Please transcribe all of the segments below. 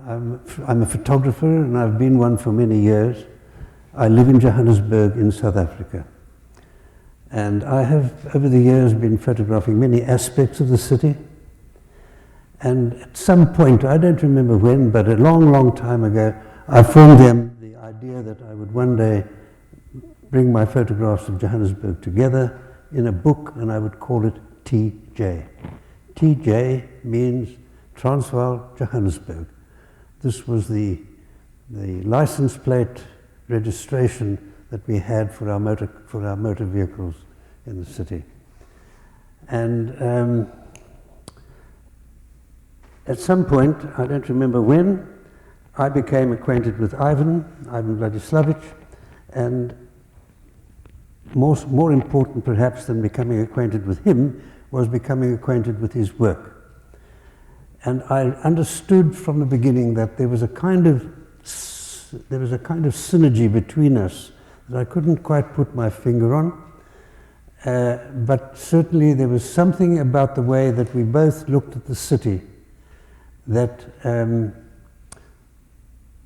I'm a photographer, and I've been one for many years. I live in Johannesburg in South Africa. And I have, over the years, been photographing many aspects of the city. And at some point, I don't remember when, but a long, long time ago, I formed the idea that I would one day bring my photographs of Johannesburg together in a book, and I would call it TJ. TJ means Transvaal, Johannesburg. This was the license plate registration that we had for our motor vehicles in the city. And at some point, I don't remember when, I became acquainted with Ivan Vladislavić, and more important perhaps than becoming acquainted with him was becoming acquainted with his work. And I understood from the beginning that there was a kind of synergy between us that I couldn't quite put my finger on, but certainly there was something about the way that we both looked at the city that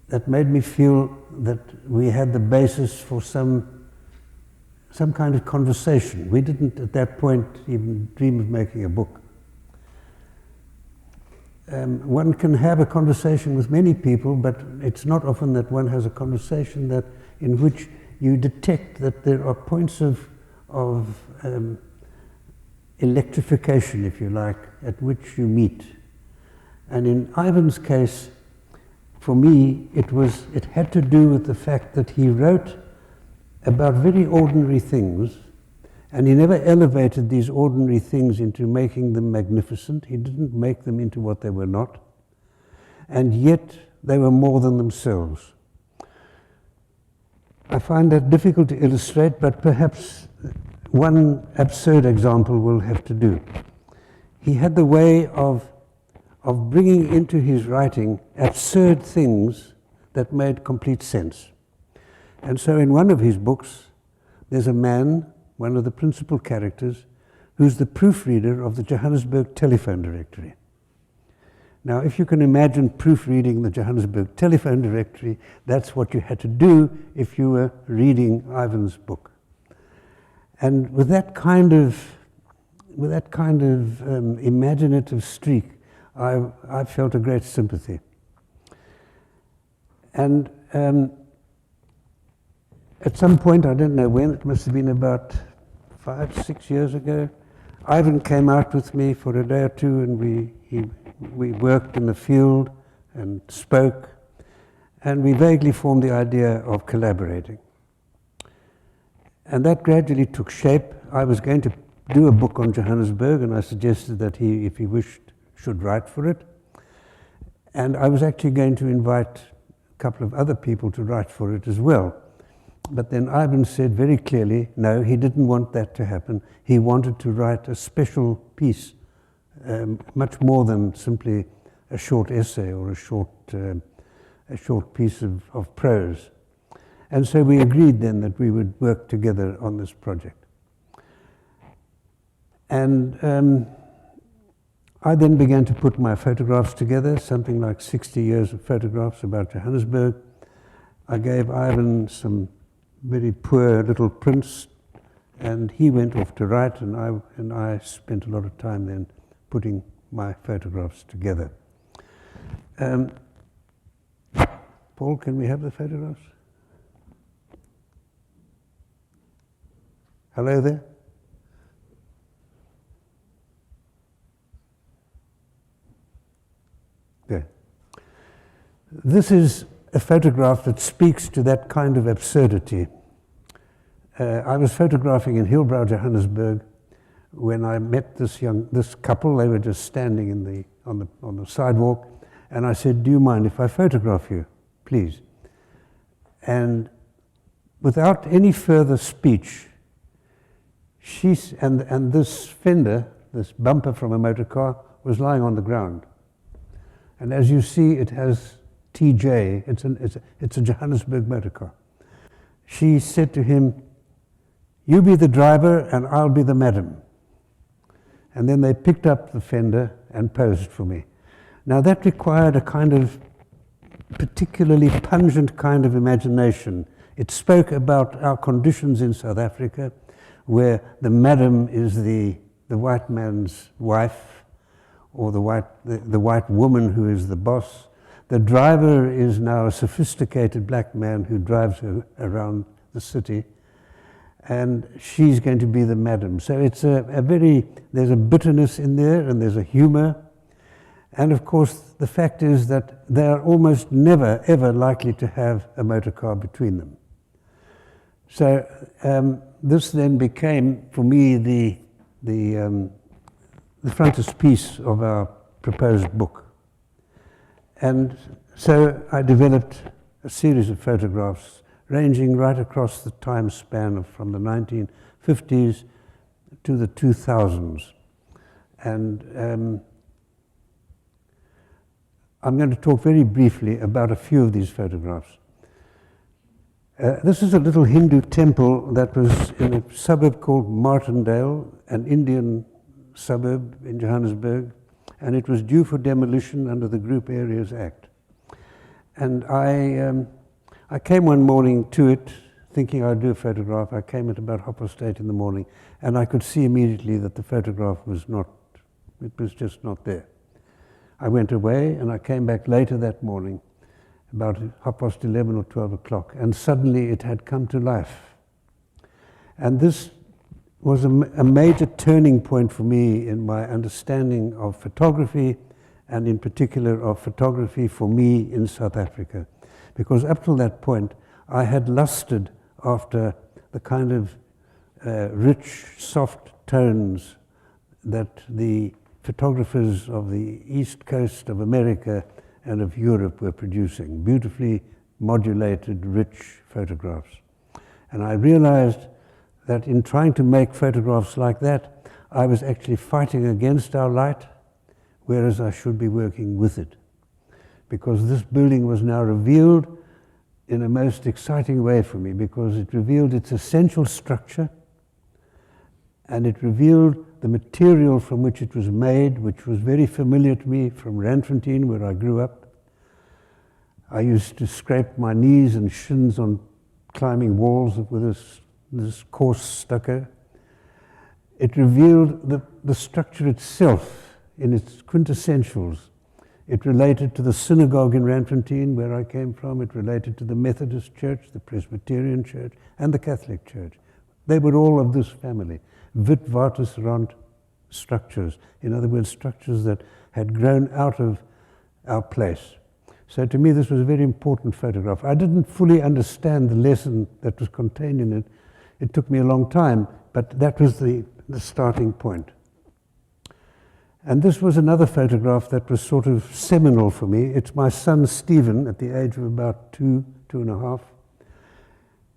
that made me feel that we had the basis for some kind of conversation. We didn't at that point even dream of making a book. One can have a conversation with many people, but it's not often that one has a conversation in which you detect that there are points of electrification, if you like, at which you meet. And in Ivan's case, for me, it had to do with the fact that he wrote about very ordinary things, and he never elevated these ordinary things into making them magnificent. He didn't make them into what they were not, and yet they were more than themselves. I find that difficult to illustrate, but perhaps one absurd example will have to do. He had the way of bringing into his writing absurd things that made complete sense. And so in one of his books, there's a man, one of the principal characters, who's the proofreader of the Johannesburg telephone directory. Now, if you can imagine proofreading the Johannesburg telephone directory, that's what you had to do if you were reading Ivan's book. And with that kind of imaginative streak, I felt a great sympathy. And at some point, I don't know when, it must have been about 5-6 years ago, Ivan came out with me for a day or two, and we worked in the field and spoke, and we vaguely formed the idea of collaborating. And that gradually took shape. I was going to do a book on Johannesburg, and I suggested that he, if he wished, should write for it. And I was actually going to invite a couple of other people to write for it as well. But then Ivan said very clearly, no, he didn't want that to happen. He wanted to write a special piece, much more than simply a short essay or a short piece of prose. And so we agreed then that we would work together on this project. And I then began to put my photographs together, something like 60 years of photographs about Johannesburg. I gave Ivan some very poor little prints, and he went off to write, and I spent a lot of time then putting my photographs together. Paul, can we have the photographs? Hello there? Good. This is a photograph that speaks to that kind of absurdity. I was photographing in Hillbrow, Johannesburg, when I met this couple. They were just standing on the sidewalk, and I said, "Do you mind if I photograph you, please?" And without any further speech, and this fender, this bumper from a motor car, was lying on the ground. And as you see, it has TJ, it's a Johannesburg motor car. She said to him, "You be the driver and I'll be the madam." And then they picked up the fender and posed for me. Now that required a kind of particularly pungent kind of imagination. It spoke about our conditions in South Africa, where the madam is the white man's wife, or the white woman who is the boss. The driver is now a sophisticated black man who drives her around the city, and she's going to be the madam. So it's there's a bitterness in there, and there's a humor. And of course, the fact is that they are almost never, ever likely to have a motor car between them. So this then became, for me, the frontispiece of our proposed book. And so I developed a series of photographs ranging right across the time span from the 1950s to the 2000s. And I'm going to talk very briefly about a few of these photographs. This is a little Hindu temple that was in a suburb called Martindale, an Indian suburb in Johannesburg, and it was due for demolition under the Group Areas Act. And I came one morning to it thinking I'd do a photograph. I came at about 8:30 in the morning, and I could see immediately that the photograph was just not there. I went away, and I came back later that morning, about 11:30 or 12 o'clock, and suddenly it had come to life. And this was a major turning point for me in my understanding of photography, and in particular of photography for me in South Africa. Because up till that point, I had lusted after the kind of rich, soft tones that the photographers of the east coast of America and of Europe were producing, beautifully modulated, rich photographs. And I realized that in trying to make photographs like that, I was actually fighting against our light, whereas I should be working with it. Because this building was now revealed in a most exciting way for me, because it revealed its essential structure, and it revealed the material from which it was made, which was very familiar to me from Randfontein, where I grew up. I used to scrape my knees and shins on climbing walls with this coarse stucco. It revealed the structure itself in its quintessentials. It related to the synagogue in Randfontein, where I came from. It related to the Methodist Church, the Presbyterian Church, and the Catholic Church. They were all of this family. Witwatersrand structures. In other words, structures that had grown out of our place. So to me, this was a very important photograph. I didn't fully understand the lesson that was contained in it. It took me a long time, but that was the starting point. And this was another photograph that was sort of seminal for me. It's my son Stephen at the age of about 2.5.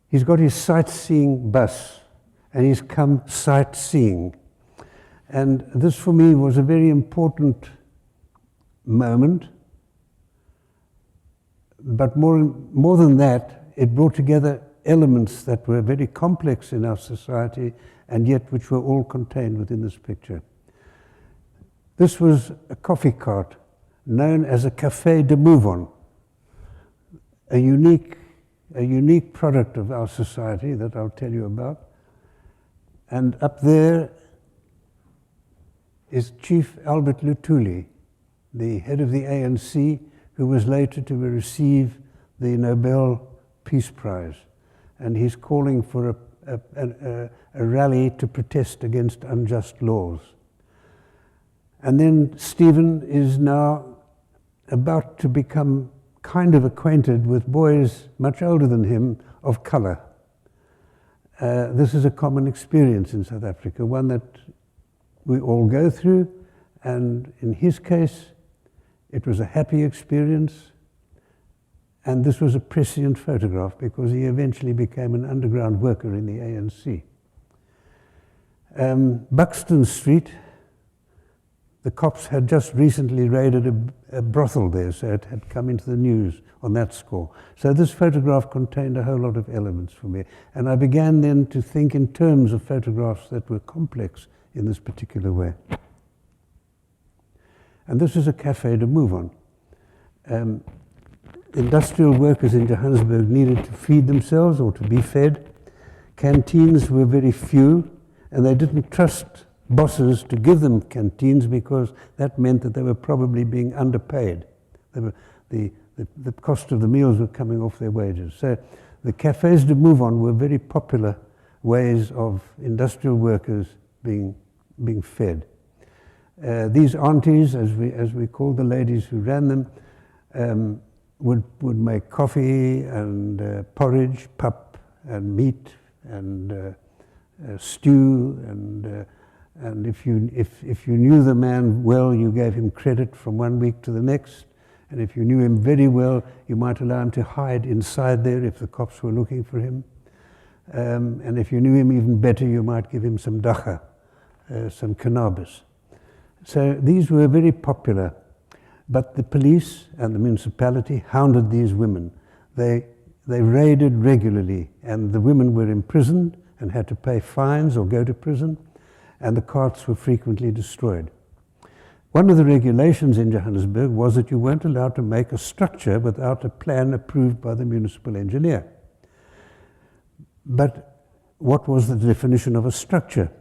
He's got his sightseeing bus, and he's come sightseeing. And this for me was a very important moment. But more than that, it brought together elements that were very complex in our society, and yet which were all contained within this picture. This was a coffee cart known as a Café de Mouvon, a unique product of our society that I'll tell you about. And up there is Chief Albert Luthuli, the head of the ANC, who was later to receive the Nobel Peace Prize. And he's calling for a rally to protest against unjust laws. And then Stephen is now about to become kind of acquainted with boys much older than him of color. This is a common experience in South Africa, one that we all go through, and in his case, it was a happy experience, and this was a prescient photograph because he eventually became an underground worker in the ANC. Buxton Street, the cops had just recently raided a brothel there, so it had come into the news on that score. So this photograph contained a whole lot of elements for me, and I began then to think in terms of photographs that were complex in this particular way. And this is a Café de Mouvon. industrial workers in Johannesburg needed to feed themselves or to be fed. Canteens were very few, and they didn't trust bosses to give them canteens because that meant that they were probably being underpaid. The cost of the meals were coming off their wages. So the cafes de move-on were very popular ways of industrial workers being fed. These aunties, as we called the ladies who ran them, would make coffee and porridge, pap and meat and stew, and if you knew the man well, you gave him credit from one week to the next, and if you knew him very well, you might allow him to hide inside there if the cops were looking for him, and if you knew him even better, you might give him some dacha, some cannabis. So these were very popular, but the police and the municipality hounded these women. They raided regularly, and the women were imprisoned and had to pay fines or go to prison, and the carts were frequently destroyed. One of the regulations in Johannesburg was that you weren't allowed to make a structure without a plan approved by the municipal engineer. But what was the definition of a structure?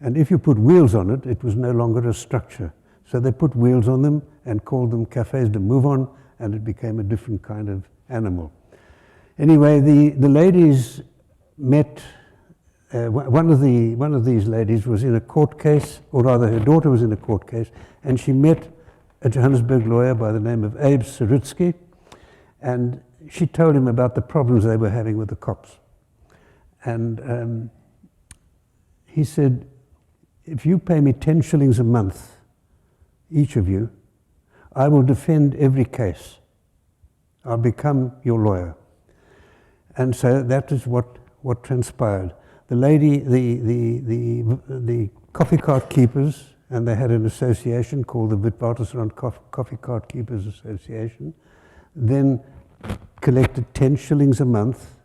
And if you put wheels on it, it was no longer a structure. So they put wheels on them and called them cafes de move-on, and it became a different kind of animal. Anyway, the ladies met. One of these ladies was in a court case, or rather her daughter was in a court case, and she met a Johannesburg lawyer by the name of Abe Saritsky, and she told him about the problems they were having with the cops. And he said, if you pay me 10 shillings a month, each of you, I will defend every case. I'll become your lawyer. And so that is what transpired. The lady, the coffee cart keepers, and they had an association called the Witwatersrand Coffee Cart Keepers Association, then collected 10 shillings a month,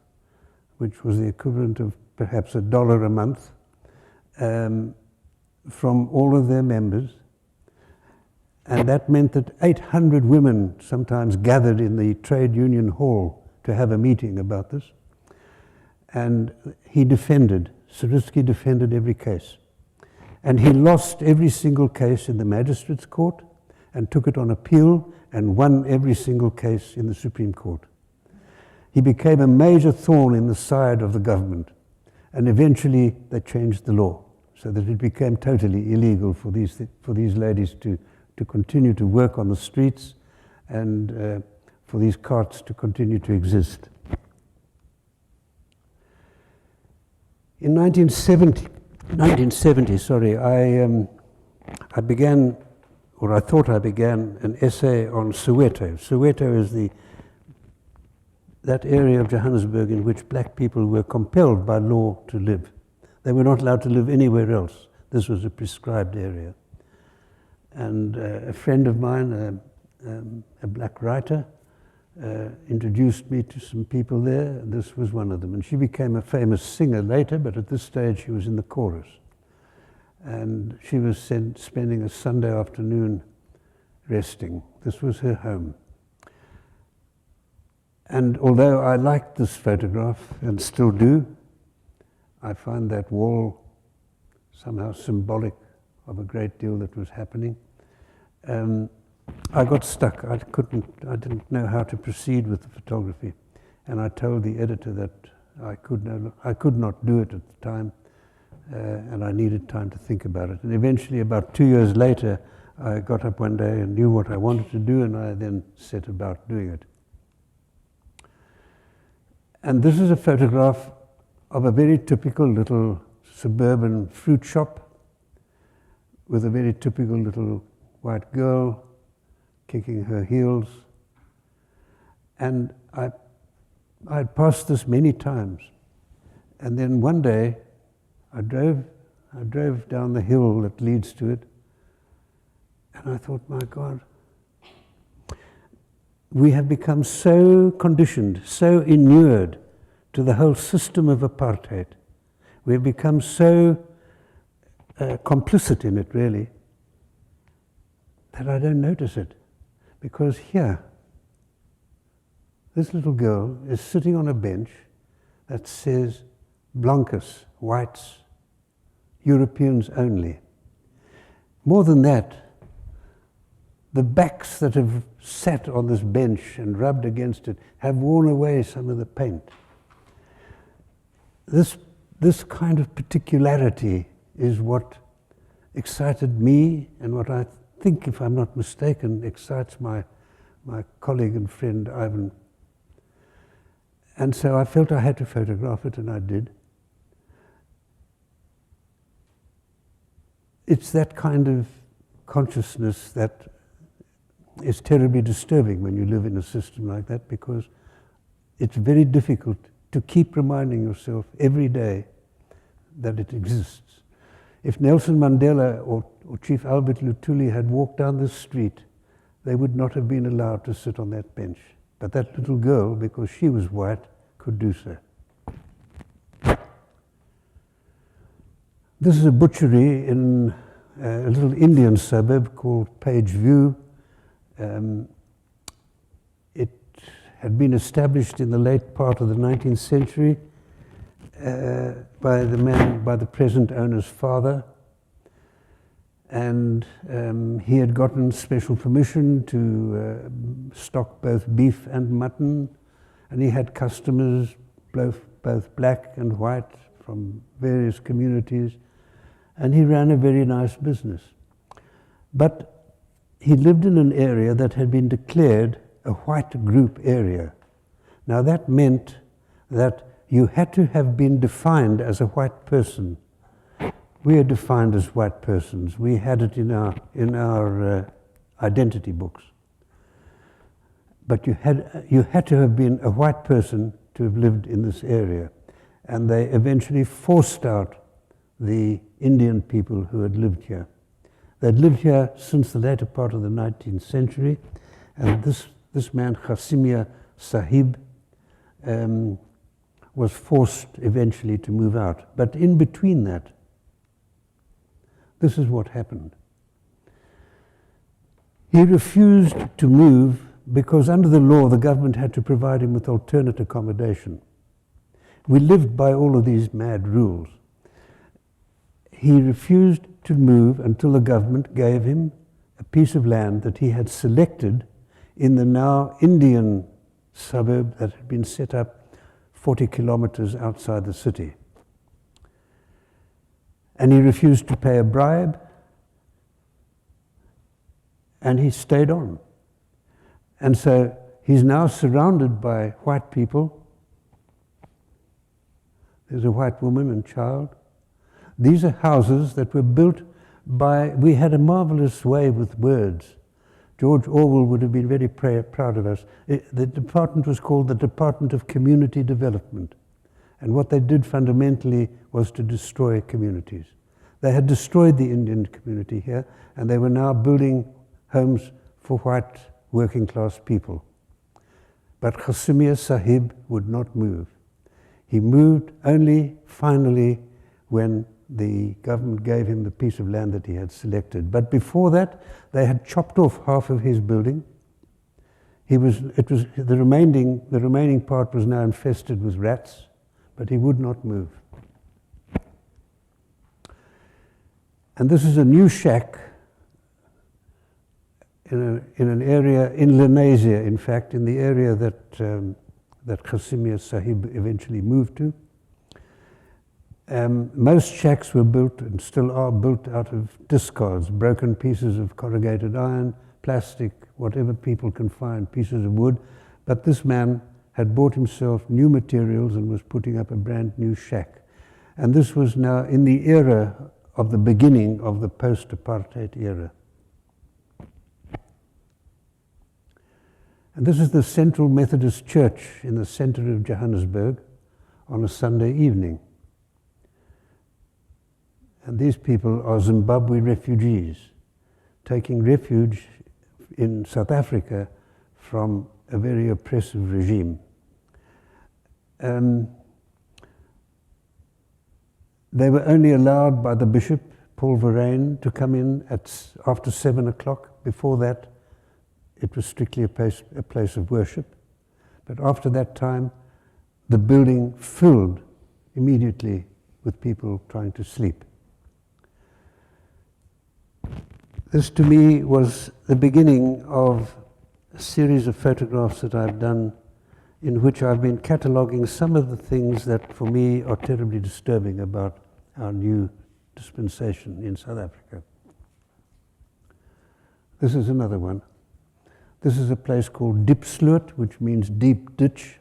which was the equivalent of perhaps $1 a month, from all of their members. And that meant that 800 women sometimes gathered in the trade union hall to have a meeting about this. And Saritsky defended every case. And he lost every single case in the magistrate's court and took it on appeal and won every single case in the Supreme Court. He became a major thorn in the side of the government, and eventually they changed the law so that it became totally illegal for these ladies to continue to work on the streets and for these carts to continue to exist. In 1970, I began, or I thought I began, an essay on Soweto. Soweto is that area of Johannesburg in which black people were compelled by law to live. They were not allowed to live anywhere else. This was a prescribed area. And a friend of mine, a black writer, introduced me to some people there. This was one of them. And she became a famous singer later, but at this stage she was in the chorus. And she was spending a Sunday afternoon resting. This was her home. And although I liked this photograph, and still do, I find that wall somehow symbolic of a great deal that was happening. I got stuck. I didn't know how to proceed with the photography. And I told the editor that I could not do it at the time, and I needed time to think about it. And eventually, about 2 years later, I got up one day and knew what I wanted to do, and I then set about doing it. And this is a photograph of a very typical little suburban fruit shop with a very typical little white girl kicking her heels. And I'd passed this many times. And then one day, I drove down the hill that leads to it, and I thought, my God, we have become so conditioned, so inured to the whole system of apartheid. We have become so complicit in it, really, that I don't notice it. Because here, this little girl is sitting on a bench that says blancos, whites, Europeans only. More than that, the backs that have sat on this bench and rubbed against it have worn away some of the paint. This kind of particularity is what excited me, and what I think, if I'm not mistaken, excites my colleague and friend Ivan. And so I felt I had to photograph it, and I did. It's that kind of consciousness that is terribly disturbing when you live in a system like that, because it's very difficult to keep reminding yourself every day that it exists. If Nelson Mandela or Chief Albert Luthuli had walked down the street, they would not have been allowed to sit on that bench. But that little girl, because she was white, could do so. This is a butchery in a little Indian suburb called Page View. It had been established in the late part of the 19th century by the present owner's father. And he had gotten special permission to stock both beef and mutton, and he had customers, both black and white, from various communities, and he ran a very nice business. But he lived in an area that had been declared a white group area. Now that meant that you had to have been defined as a white person. We are defined as white persons. We had it in our identity books. But you had to have been a white person to have lived in this area. And they eventually forced out the Indian people who had lived here. They'd lived here since the later part of the 19th century, and this man, Khasimia Sahib, was forced eventually to move out. But in between that, this is what happened. He refused to move because under the law the government had to provide him with alternate accommodation. We lived by all of these mad rules. He refused to move until the government gave him a piece of land that he had selected in the now Indian suburb that had been set up 40 kilometers outside the city. And he refused to pay a bribe, and he stayed on. And so he's now surrounded by white people. There's a white woman and child. These are houses that were built by, we had a marvelous way with words. George Orwell would have been very proud of us. The department was called the Department of Community Development. And what they did fundamentally was to destroy communities. They had destroyed the Indian community here, and they were now building homes for white working class people. But Khasimia Sahib would not move. He moved only finally when the government gave him the piece of land that he had selected. But before that, they had chopped off half of his building. The remaining part was now infested with rats, but he would not move. And this is a new shack in an area in Lenasia, in fact, in the area that Khasimia Sahib eventually moved to. Most shacks were built and still are built out of discards, broken pieces of corrugated iron, plastic, whatever people can find, pieces of wood. But this man had bought himself new materials and was putting up a brand new shack. And this was now in the era of the beginning of the post-apartheid era. And this is the Central Methodist Church in the center of Johannesburg on a Sunday evening. And these people are Zimbabwe refugees, taking refuge in South Africa from a very oppressive regime. They were only allowed by the bishop, Paul Verheyen, to come in after 7 o'clock. Before that, it was strictly a place of worship. But after that time, the building filled immediately with people trying to sleep. This to me was the beginning of a series of photographs that I've done in which I've been cataloguing some of the things that for me are terribly disturbing about our new dispensation in South Africa. This is another one. This is a place called Diepsloot, which means deep ditch.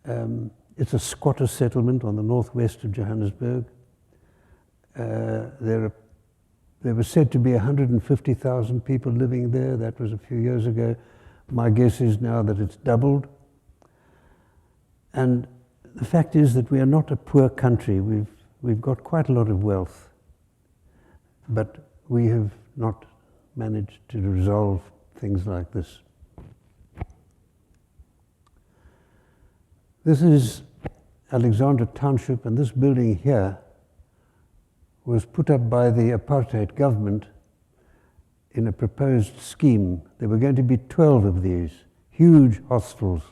It's a squatter settlement on the northwest of Johannesburg. There were said to be 150,000 people living there. That was a few years ago. My guess is now that it's doubled. And the fact is that we are not a poor country. We've got quite a lot of wealth, but we have not managed to resolve things like this. This is Alexandra Township, and this building here was put up by the apartheid government in a proposed scheme. There were going to be 12 of these, huge hostels.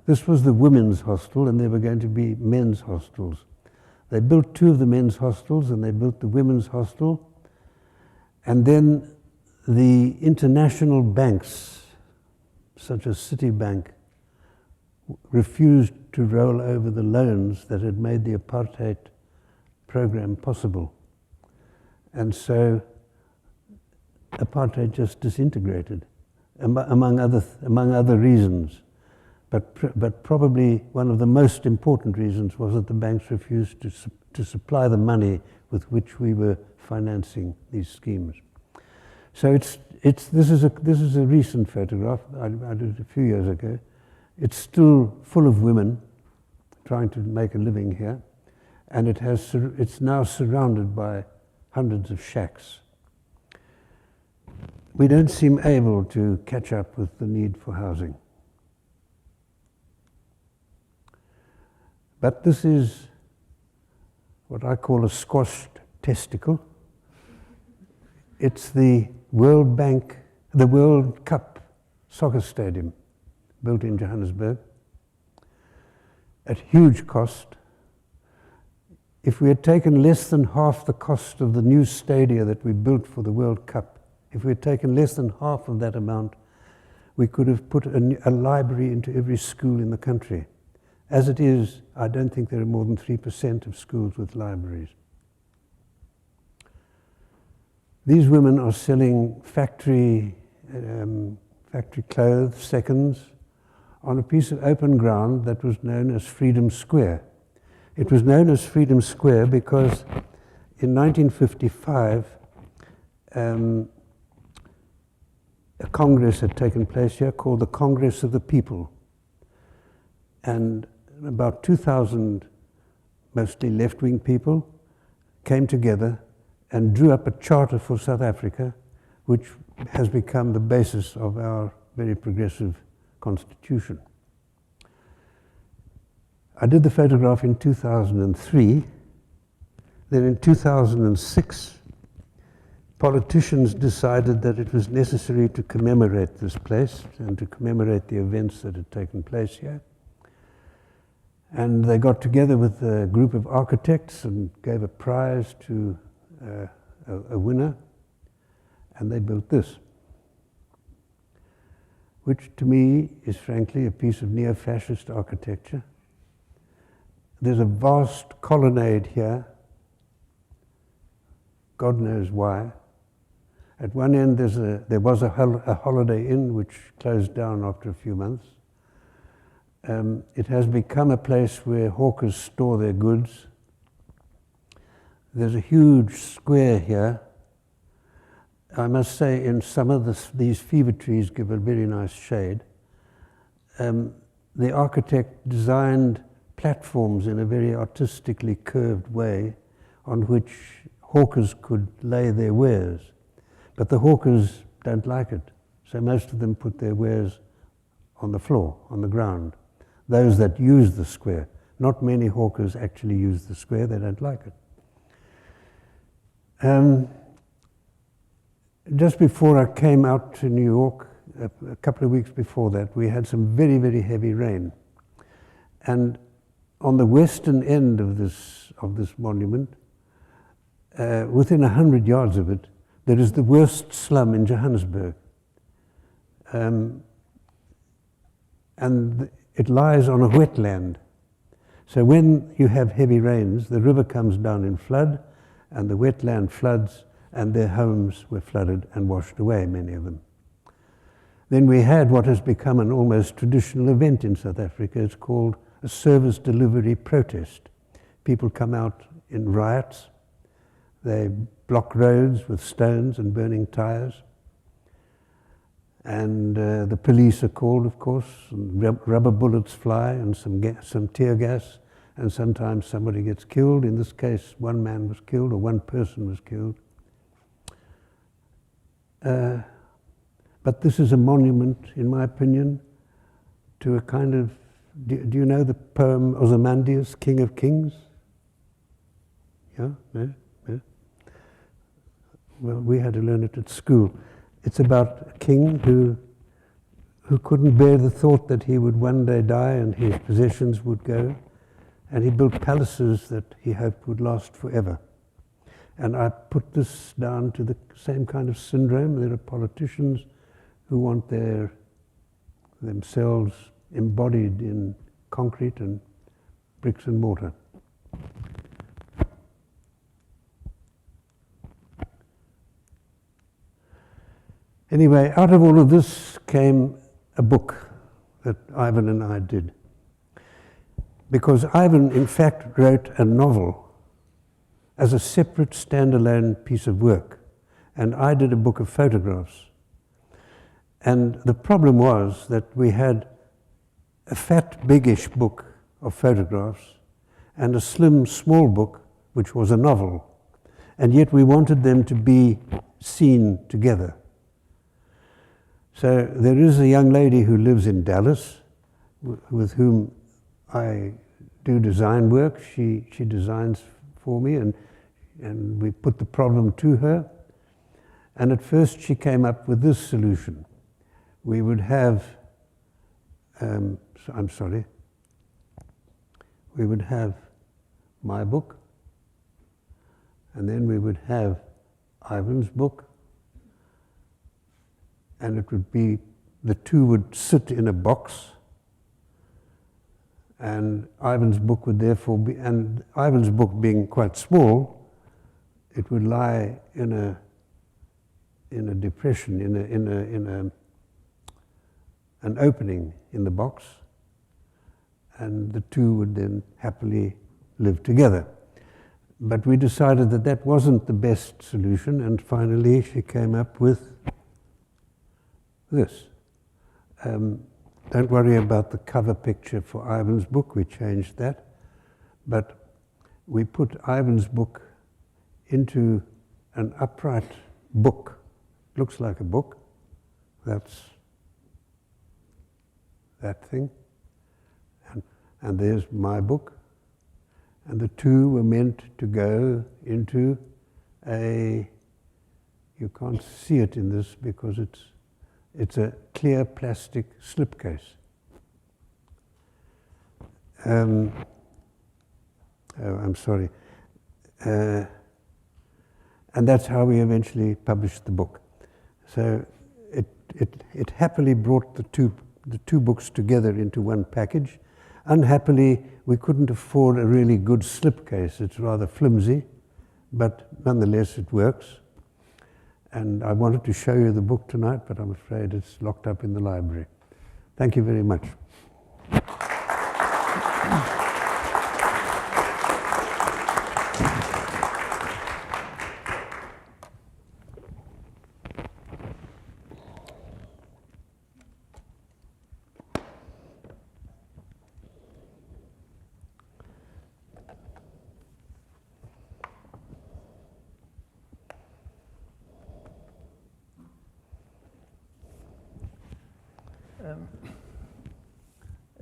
This was the women's hostel, and there were going to be men's hostels. They built 2 of the men's hostels, and they built the women's hostel. And then the international banks, such as Citibank, refused to roll over the loans that had made the apartheid program possible. And so apartheid just disintegrated, among other reasons. But probably one of the most important reasons was that the banks refused to supply the money with which we were financing these schemes. So this is a recent photograph. I did it a few years ago. It's still full of women trying to make a living here, and it's now surrounded by hundreds of shacks. We don't seem able to catch up with the need for housing. But this is what I call a squashed testicle. It's the World Cup soccer stadium built in Johannesburg at huge cost. If we had taken less than half the cost of the new stadia that we built for the World Cup, if we had taken less than half of that amount, we could have put a library into every school in the country. As it is, I don't think there are more than 3% of schools with libraries. These women are selling factory clothes, seconds, on a piece of open ground that was known as Freedom Square. It was known as Freedom Square because in 1955, a congress had taken place here called the Congress of the People. And about 2,000, mostly left-wing people, came together and drew up a charter for South Africa, which has become the basis of our very progressive constitution. I did the photograph in 2003. Then in 2006, politicians decided that it was necessary to commemorate this place and to commemorate the events that had taken place here. And they got together with a group of architects and gave a prize to a winner, and they built this, which to me is frankly a piece of neo-fascist architecture. There's a vast colonnade here, God knows why. At one end there was a Holiday Inn which closed down after a few months. It has become a place where hawkers store their goods. There's a huge square here. I must say, in some of these fever trees give a very nice shade. The architect designed platforms in a very artistically curved way on which hawkers could lay their wares. But the hawkers don't like it, so most of them put their wares on the floor, on the ground. Those that use the square. Not many hawkers actually use the square, they don't like it. Just before I came out to New York, a couple of weeks before that, we had some very, very heavy rain. And on the western end of this monument, within 100 yards of it, there is the worst slum in Johannesburg. And it lies on a wetland. So when you have heavy rains, the river comes down in flood, and the wetland floods, and their homes were flooded and washed away, many of them. Then we had what has become an almost traditional event in South Africa. It's called a service delivery protest. People come out in riots. They block roads with stones and burning tires. And the police are called, of course, and rubber bullets fly, and some tear gas, and sometimes somebody gets killed. In this case, one man was killed, or one person was killed. But this is a monument, in my opinion, to a kind of, do you know the poem Ozymandias, King of Kings? Yeah? No? No? Well, we had to learn it at school. It's about a king who couldn't bear the thought that he would one day die and his possessions would go, and he built palaces that he hoped would last forever. And I put this down to the same kind of syndrome. There are politicians who want themselves embodied in concrete and bricks and mortar. Anyway, out of all of this came a book that Ivan and I did. Because Ivan, in fact, wrote a novel as a separate standalone piece of work, and I did a book of photographs. And the problem was that we had a fat, biggish book of photographs and a slim, small book, which was a novel. And yet we wanted them to be seen together. So there is a young lady who lives in Dallas with whom I do design work. She designs for me, and we put the problem to her. And at first she came up with this solution. We would have, we would have my book, and then we would have Ivan's book, and it would be, the two would sit in a box, and Ivan's book would therefore be, and Ivan's book being quite small, it would lie in a depression, in an opening in the box, and the two would then happily live together. But we decided that that wasn't the best solution, and finally she came up with this. Don't worry about the cover picture for Ivan's book, we changed that. But we put Ivan's book into an upright book. Looks like a book. That's that thing. And there's my book. And the two were meant to go into a, you can't see it in this because it's a clear plastic slipcase. Oh, I'm sorry. And that's how we eventually published the book. So it happily brought the two books together into one package. Unhappily, we couldn't afford a really good slipcase. It's rather flimsy, but nonetheless it works. And I wanted to show you the book tonight, but I'm afraid it's locked up in the library. Thank you very much.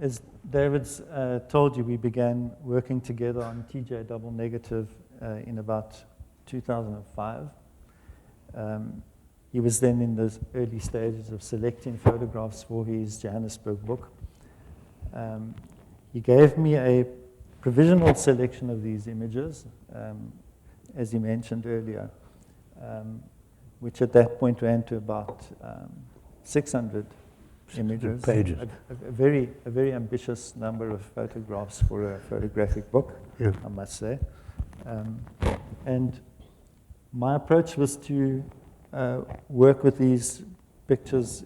As David's told you, we began working together on TJ Double Negative in about 2005. he was then in the early stages of selecting photographs for his Johannesburg book. He gave me a provisional selection of these images, as he mentioned earlier, which at that point ran to about 600 images. Pages. A very ambitious number of photographs for a photographic book, Yeah. I must say. And my approach was to work with these pictures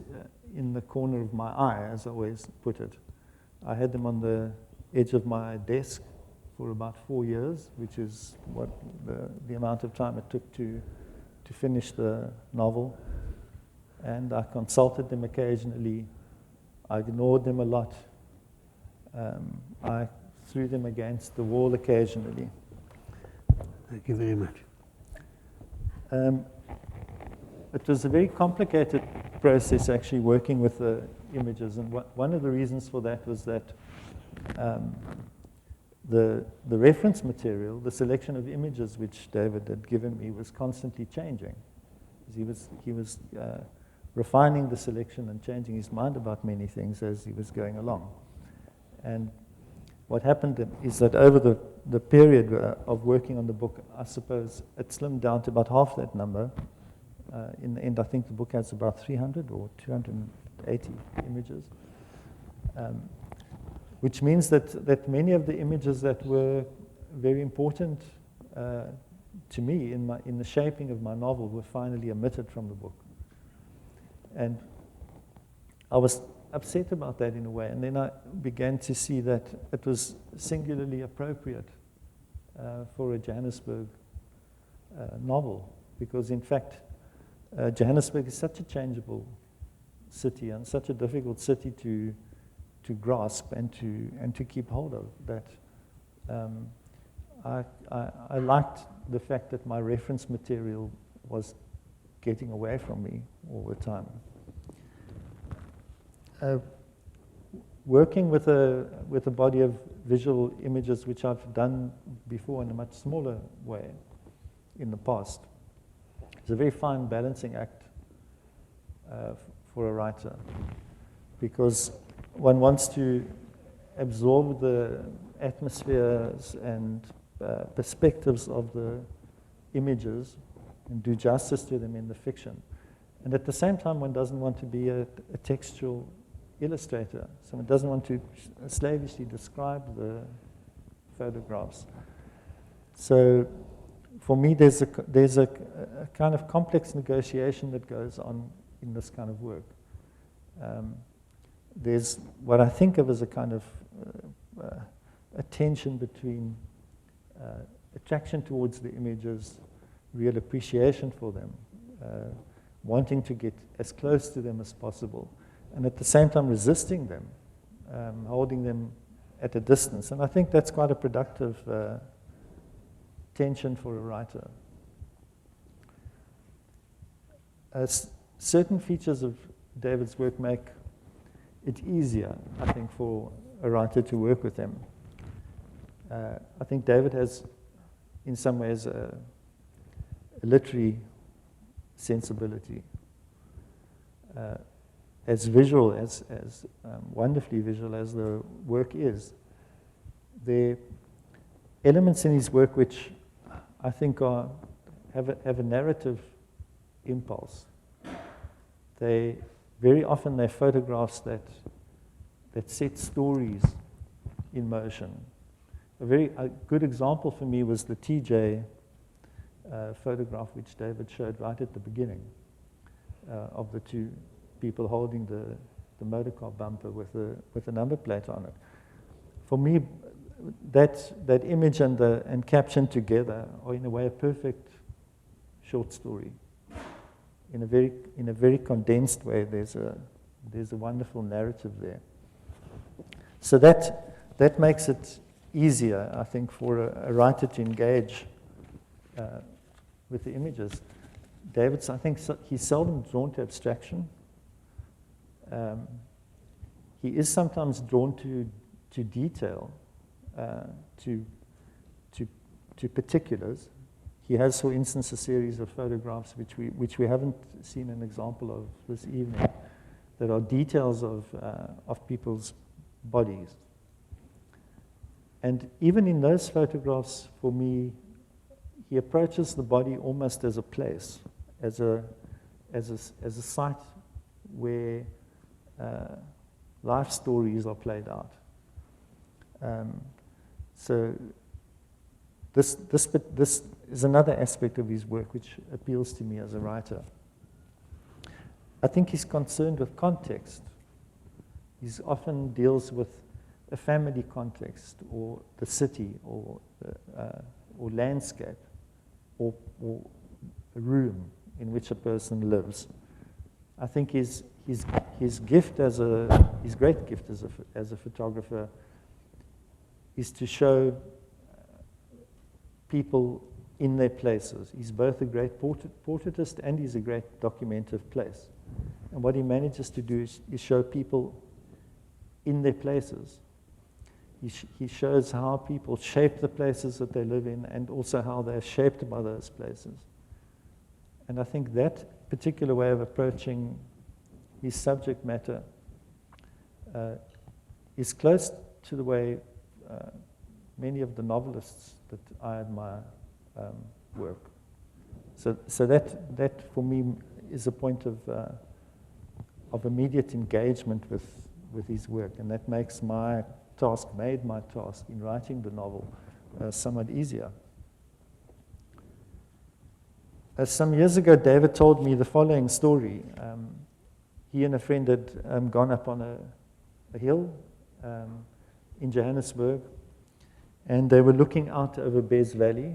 in the corner of my eye, as I always put it. I had them on the edge of my desk for about 4 years, which is what the amount of time it took to finish the novel. And I consulted them occasionally. I ignored them a lot. I threw them against the wall occasionally. Thank you very much. It was a very complicated process actually working with the images, and one of the reasons for that was that the reference material, the selection of images which David had given me, was constantly changing. He was refining the selection and changing his mind about many things as he was going along. And what happened is that over the period of working on the book, I suppose it slimmed down to about half that number. In the end, I think the book has about 300 or 280 images, which means that many of the images that were very important to me in the shaping of my novel were finally omitted from the book. And I was upset about that in a way, and then I began to see that it was singularly appropriate for a Johannesburg novel, because in fact Johannesburg is such a changeable city and such a difficult city to grasp and to keep hold of that I liked the fact that my reference material was getting away from me all the time. Working with a body of visual images, which I've done before in a much smaller way in the past, it's a very fine balancing act for a writer, because one wants to absorb the atmospheres and perspectives of the images and do justice to them in the fiction. And at the same time, one doesn't want to be a textual illustrator. So one doesn't want to slavishly describe the photographs. So for me, there's a kind of complex negotiation that goes on in this kind of work. There's what I think of as a kind of a tension between attraction towards the images, real appreciation for them, wanting to get as close to them as possible, and at the same time resisting them, holding them at a distance. And I think that's quite a productive tension for a writer. Certain features of David's work make it easier, I think, for a writer to work with him. I think David has, in some ways, a literary sensibility. As visual, as wonderfully visual as the work is, there are elements in his work which I think have a narrative impulse. Very often they're photographs that set stories in motion. A good example for me was the TJ photograph which David showed right at the beginning of the two people holding the motorcar bumper with a number plate on it. For me, that image and caption together are in a way a perfect short story. In a very condensed way, there's a wonderful narrative there. So that makes it easier, I think, for a writer to engage with the images. David's, I think, he's seldom drawn to abstraction. He is sometimes drawn to detail, to particulars. he has, for instance, a series of photographs which we haven't seen an example of this evening, that are details of people's bodies. And even in those photographs, for me, he approaches the body almost as a place, as a site where life stories are played out. So this is another aspect of his work which appeals to me as a writer. I think he's concerned with context. He often deals with a family context, or the city, or landscape, or a room in which a person lives. I think his great gift as a photographer is to show people in their places. He's both a great portraitist and he's a great documenter of place. And what he manages to do is show people in their places. He shows how people shape the places that they live in, and also how they're shaped by those places. And I think that particular way of approaching his subject matter is close to the way many of the novelists that I admire work. So that for me is a point of immediate engagement with his work, and that makes made my task in writing the novel somewhat easier. Some years ago, David told me the following story. He and a friend had gone up on a hill in Johannesburg, and they were looking out over Bez Valley,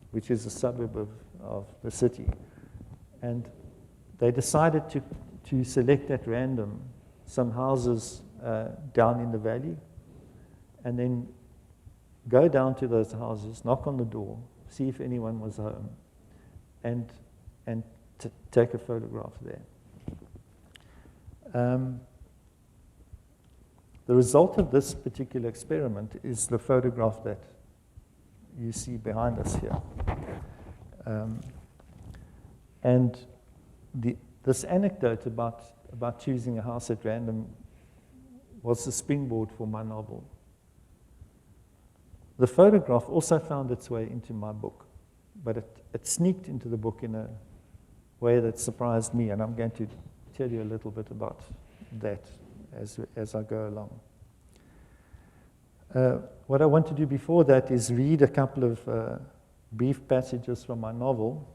which is a suburb of the city. And they decided to select at random some houses down in the valley, and then go down to those houses, knock on the door, see if anyone was home, and take a photograph there. The result of this particular experiment is the photograph that you see behind us here. And this anecdote about choosing a house at random was the springboard for my novel. The photograph also found its way into my book, but it sneaked into the book in a way that surprised me, and I'm going to tell you a little bit about that as I go along. What I want to do before that is read a couple of brief passages from my novel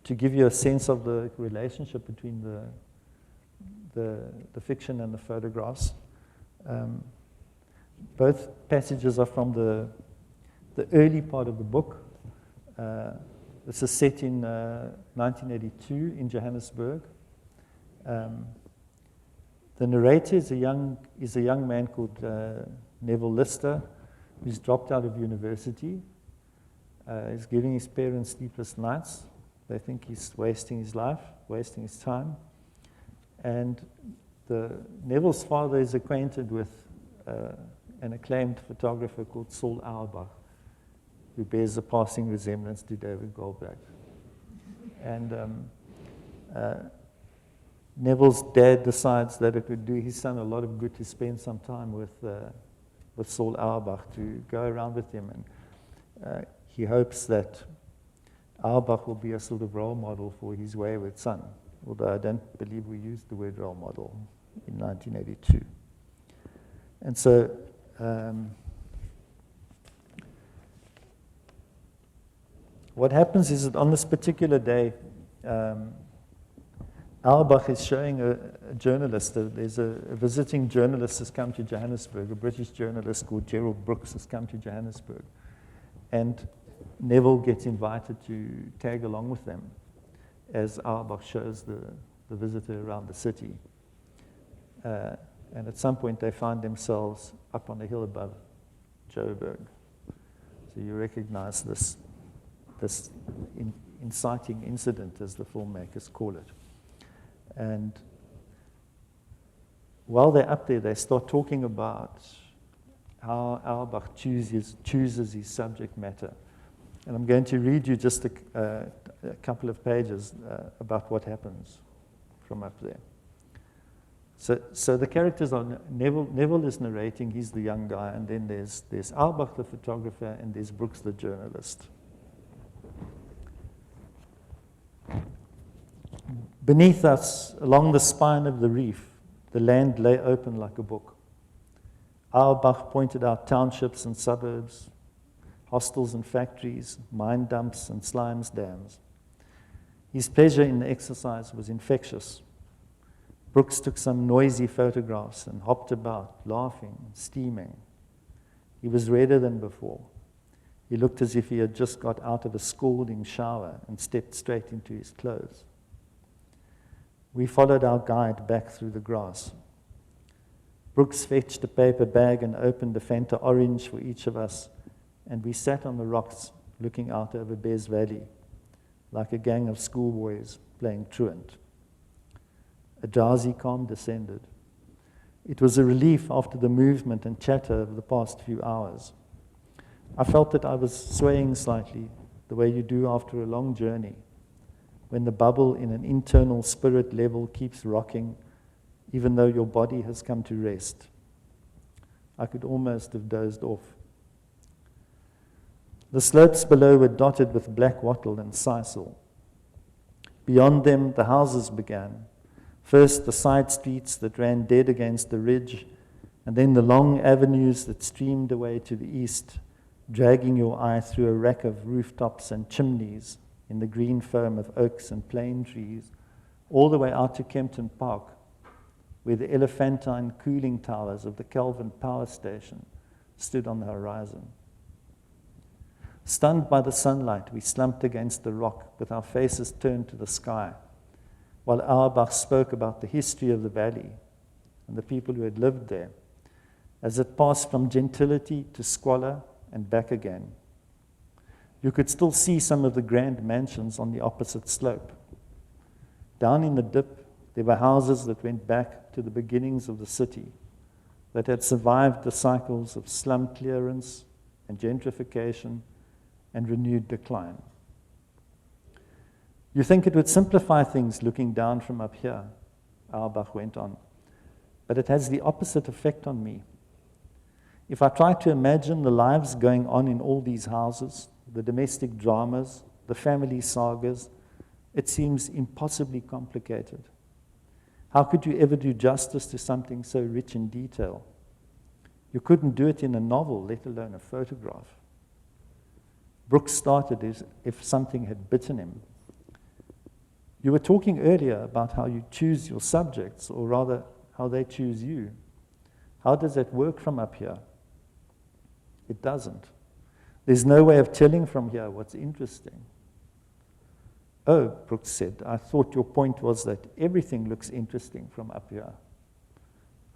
to give you a sense of the relationship between the fiction and the photographs. Both passages are from the early part of the book. This is set in 1982 in Johannesburg. The narrator is a young man called Neville Lister, who's dropped out of university. He's giving his parents sleepless nights. They think he's wasting his life, wasting his time. And Neville's father is acquainted with an acclaimed photographer called Saul Auerbach, who bears a passing resemblance to David Goldblatt. And Neville's dad decides that it would do his son a lot of good to spend some time with Saul Auerbach, to go around with him. And he hopes that Auerbach will be a sort of role model for his wayward son, although I don't believe we used the word role model in 1982. And so what happens is that on this particular day, Auerbach is showing a journalist. There's a visiting journalist has come to Johannesburg, a British journalist called Gerald Brooks has come to Johannesburg. And Neville gets invited to tag along with them as Auerbach shows the visitor around the city. And at some point they find themselves up on the hill above Joburg. So you recognize this inciting incident, as the filmmakers call it. And while they're up there, they start talking about how Auerbach chooses his subject matter. And I'm going to read you just a couple of pages about what happens from up there. So the characters are Neville is narrating, he's the young guy, and then there's Albach the photographer, and there's Brooks the journalist. Beneath us, along the spine of the reef, the land lay open like a book. Albach pointed out townships and suburbs, hostels and factories, mine dumps and slimes dams. His pleasure in the exercise was infectious. Brooks took some noisy photographs and hopped about, laughing and steaming. He was redder than before. He looked as if he had just got out of a scalding shower and stepped straight into his clothes. We followed our guide back through the grass. Brooks fetched a paper bag and opened a Fanta orange for each of us, and we sat on the rocks looking out over Bez Valley like a gang of schoolboys playing truant. A drowsy calm descended. It was a relief after the movement and chatter of the past few hours. I felt that I was swaying slightly, the way you do after a long journey, when the bubble in an internal spirit level keeps rocking, even though your body has come to rest. I could almost have dozed off. The slopes below were dotted with black wattle and sisal. Beyond them, the houses began. First, the side streets that ran dead against the ridge, and then the long avenues that streamed away to the east, dragging your eye through a rack of rooftops and chimneys in the green foam of oaks and plane trees, all the way out to Kempton Park, where the elephantine cooling towers of the Kelvin power station stood on the horizon. Stunned by the sunlight, we slumped against the rock with our faces turned to the sky, while Auerbach spoke about the history of the valley and the people who had lived there, as it passed from gentility to squalor and back again. You could still see some of the grand mansions on the opposite slope. Down in the dip, there were houses that went back to the beginnings of the city, that had survived the cycles of slum clearance and gentrification and renewed decline. You think it would simplify things looking down from up here, Auerbach went on, but it has the opposite effect on me. If I try to imagine the lives going on in all these houses, the domestic dramas, the family sagas, it seems impossibly complicated. How could you ever do justice to something so rich in detail? You couldn't do it in a novel, let alone a photograph. Brooks started as if something had bitten him. You were talking earlier about how you choose your subjects, or rather, how they choose you. How does that work from up here? It doesn't. There's no way of telling from here what's interesting. Oh, Brooks said, I thought your point was that everything looks interesting from up here.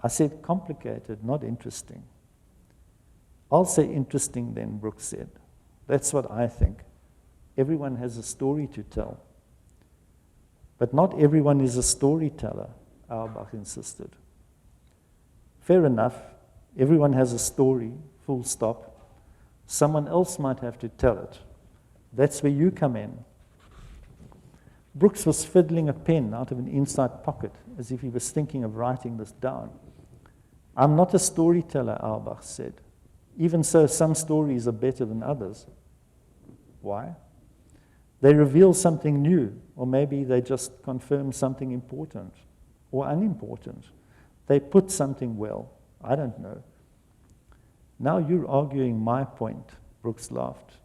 I said complicated, not interesting. I'll say interesting then, Brooks said. That's what I think. Everyone has a story to tell. But not everyone is a storyteller, Auerbach insisted. Fair enough, everyone has a story, full stop. Someone else might have to tell it. That's where you come in. Brooks was fiddling a pen out of an inside pocket, as if he was thinking of writing this down. I'm not a storyteller, Auerbach said. Even so, some stories are better than others. Why? They reveal something new, or maybe they just confirm something important or unimportant. They put something well. I don't know. Now you're arguing my point, Brooks laughed.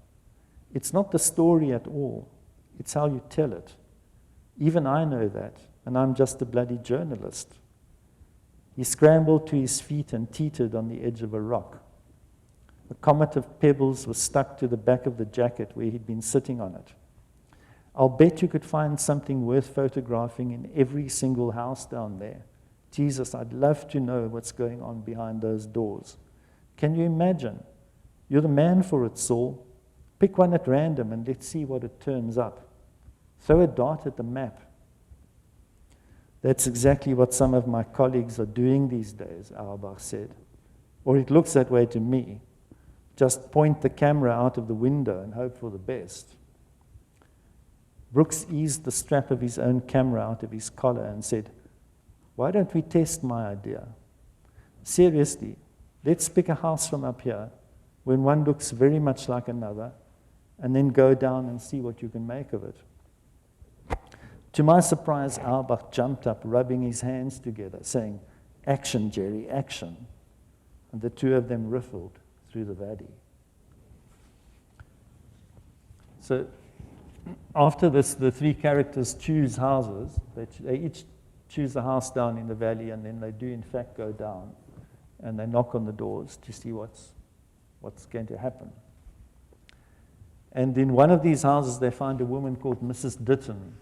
It's not the story at all. It's how you tell it. Even I know that, and I'm just a bloody journalist. He scrambled to his feet and teetered on the edge of a rock. A comet of pebbles was stuck to the back of the jacket where he'd been sitting on it. I'll bet you could find something worth photographing in every single house down there. Jesus, I'd love to know what's going on behind those doors. Can you imagine? You're the man for it, Saul. Pick one at random and let's see what it turns up. Throw a dart at the map. That's exactly what some of my colleagues are doing these days, Auerbach said. Or it looks that way to me. just point the camera out of the window and hope for the best. Brooks eased the strap of his own camera out of his collar and said, "Why don't we test my idea? Seriously, let's pick a house from up here when one looks very much like another, and then go down and see what you can make of it." To my surprise, Auerbach jumped up, rubbing his hands together, saying, "Action, Jerry, action." And the two of them riffled through the valley. So after this, the three characters choose houses. They each choose a house down in the valley, and then they do in fact go down, and they knock on the doors to see what's going to happen. And in one of these houses, they find a woman called Mrs. Ditton,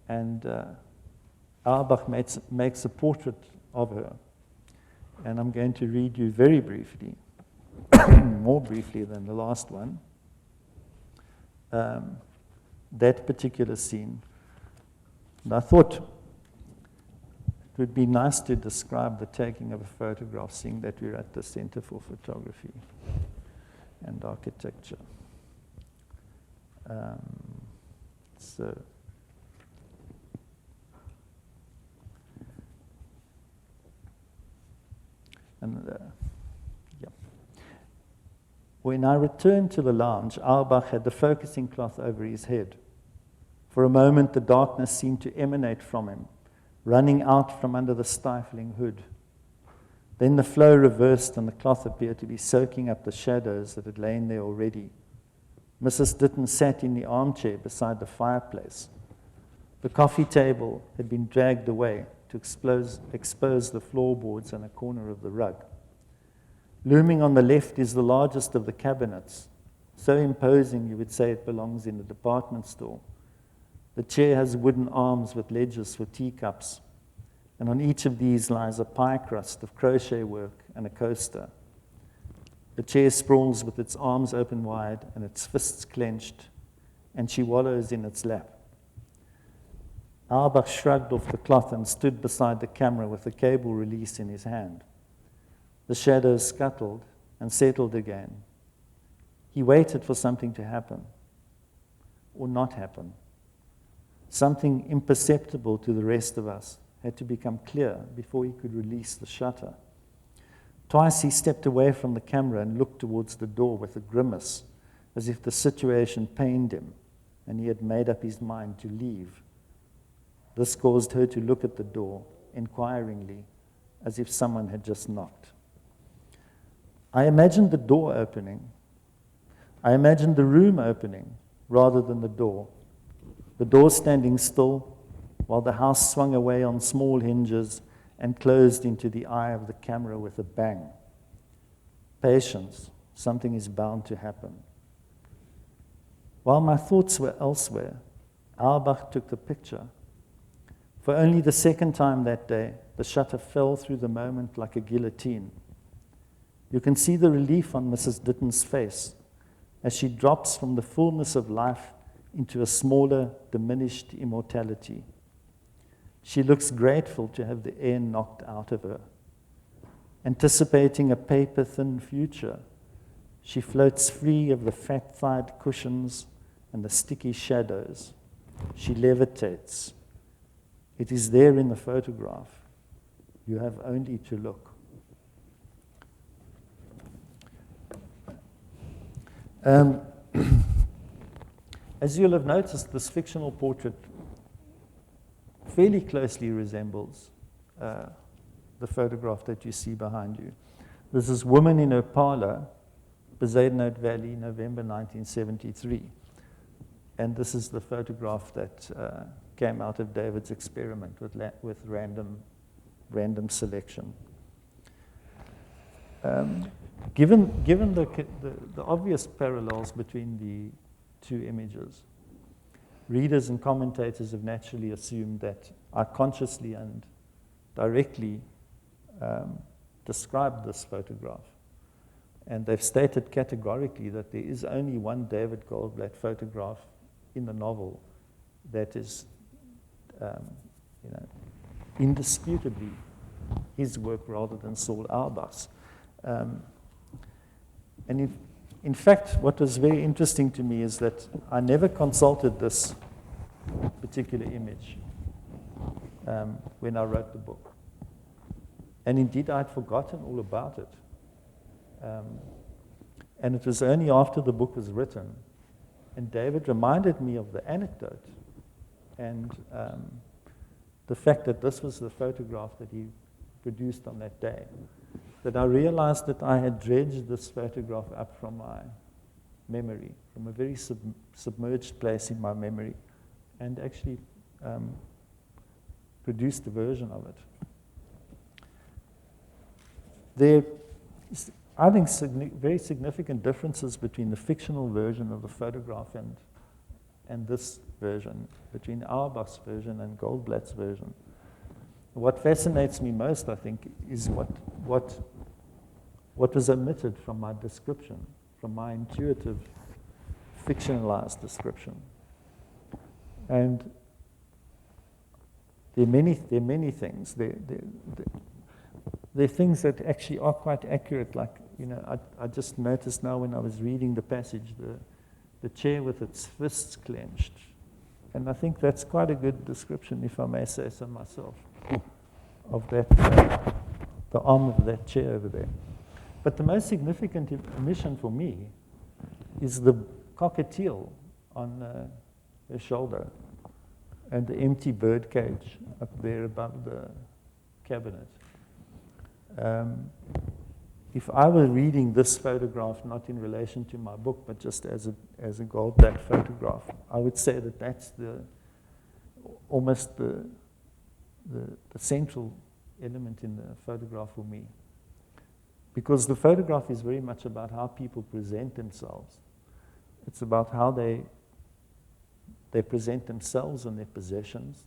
and Auerbach makes a portrait of her. And I'm going to read you very briefly, more briefly than the last one, that particular scene. And I thought it would be nice to describe the taking of a photograph, seeing that we're at the Center for Photography and Architecture. When I returned to the lounge, Auerbach had the focusing cloth over his head. For a moment, the darkness seemed to emanate from him, running out from under the stifling hood. Then the flow reversed, and the cloth appeared to be soaking up the shadows that had lain there already. Mrs. Ditton sat in the armchair beside the fireplace. The coffee table had been dragged away to expose the floorboards and a corner of the rug. Looming on the left is the largest of the cabinets, so imposing you would say it belongs in a department store. The chair has wooden arms with ledges for teacups, and on each of these lies a pie crust of crochet work and a coaster. The chair sprawls with its arms open wide and its fists clenched, and she wallows in its lap. Auerbach shrugged off the cloth and stood beside the camera with the cable release in his hand. The shadows scuttled and settled again. He waited for something to happen, or not happen. Something imperceptible to the rest of us had to become clear before he could release the shutter. Twice he stepped away from the camera and looked towards the door with a grimace, as if the situation pained him and he had made up his mind to leave. This caused her to look at the door inquiringly, as if someone had just knocked. I imagined the door opening. I imagined the room opening rather than the door standing still while the house swung away on small hinges and closed into the eye of the camera with a bang. Patience, something is bound to happen. While my thoughts were elsewhere, Auerbach took the picture. For only the second time that day, the shutter fell through the moment like a guillotine. You can see the relief on Mrs. Ditton's face as she drops from the fullness of life into a smaller, diminished immortality. She looks grateful to have the air knocked out of her. Anticipating a paper-thin future, she floats free of the fat-thighed cushions and the sticky shadows. She levitates. It is there in the photograph. You have only to look. As you'll have noticed, this fictional portrait fairly closely resembles the photograph that you see behind you. This is Woman in Her Parlor, Bezuidenhout Valley, November 1973. And this is the photograph that came out of David's experiment with random selection. Given the obvious parallels between the two images, readers and commentators have naturally assumed that I consciously and directly described this photograph. And they've stated categorically that there is only one David Goldblatt photograph in the novel that is indisputably his work rather than Saul Auerbach's. And in fact, what was very interesting to me is that I never consulted this particular image when I wrote the book. And indeed, I'd forgotten all about it. And it was only after the book was written, and David reminded me of the anecdote and the fact that this was the photograph that he produced on that day, that I realized that I had dredged this photograph up from my memory, from a very submerged place in my memory, and actually produced a version of it. There is, I think, very significant differences between the fictional version of the photograph and this version, between Auerbach's version and Goldblatt's version. What fascinates me most, I think, is what was omitted from my description, from my intuitive, fictionalized description. And there are many things. There are things that actually are quite accurate, like, I just noticed now when I was reading the passage, the chair with its fists clenched. And I think that's quite a good description, if I may say so myself, of that, the arm of that chair over there. But the most significant omission for me is the cockatiel on her shoulder and the empty bird cage up there above the cabinet. If I were reading this photograph not in relation to my book, but just as a Goldblatt photograph, I would say that that's almost the central element in the photograph for me. Because the photograph is very much about how people present themselves. It's about how they present themselves and their possessions.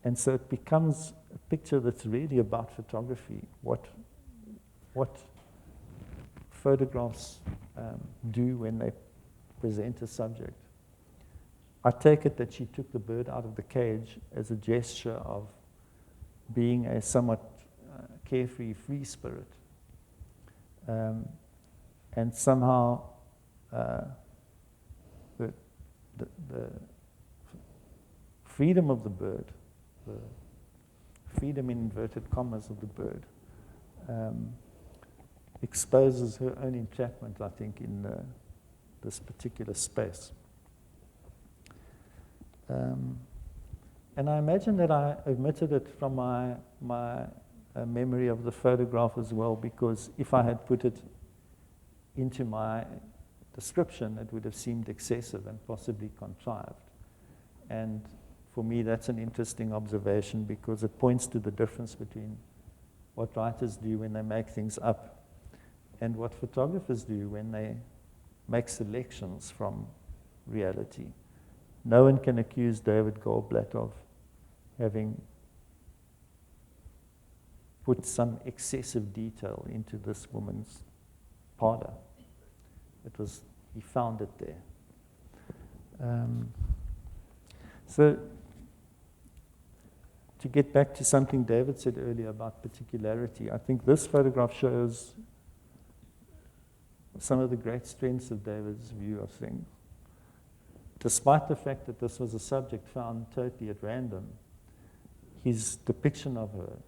And so it becomes a picture that's really about photography, what photographs do when they present a subject. I take it that she took the bird out of the cage as a gesture of being a somewhat carefree, free spirit. And somehow the freedom of the bird, the freedom in inverted commas of the bird, exposes her own entrapment, I think, in this particular space. And I imagine that I omitted it from my memory of the photograph as well, because if I had put it into my description, it would have seemed excessive and possibly contrived. And for me, that's an interesting observation, because it points to the difference between what writers do when they make things up and what photographers do when they make selections from reality. No one can accuse David Goldblatt of having put some excessive detail into this woman's parlor. He found it there. So, to get back to something David said earlier about particularity, I think this photograph shows some of the great strengths of David's view of things. Despite the fact that this was a subject found totally at random, his depiction of her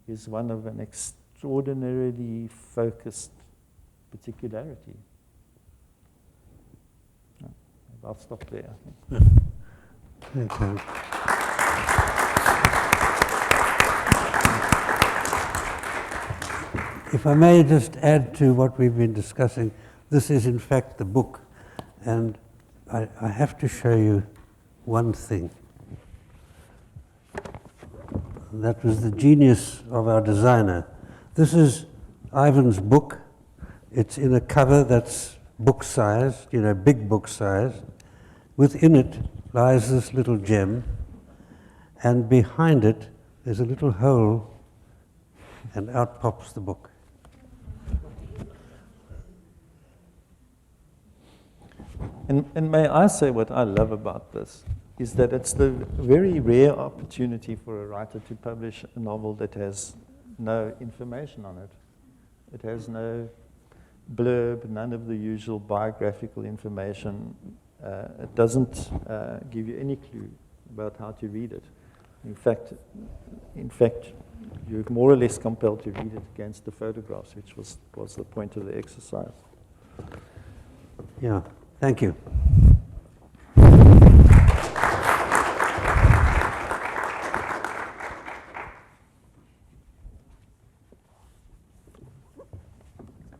is one of an extraordinarily focused particularity. I'll stop there, I think. Thank you. If I may just add to what we've been discussing, this is in fact the book, and I have to show you one thing. That was the genius of our designer. This is Ivan's book. It's in a cover that's book size, big book size. Within it lies this little gem, and behind it there's a little hole, and out pops the book. And may I say what I love about this is that it's the very rare opportunity for a writer to publish a novel that has no information on it. It has no blurb, none of the usual biographical information. It doesn't give you any clue about how to read it. In fact, you're more or less compelled to read it against the photographs, which was the point of the exercise. Yeah, thank you.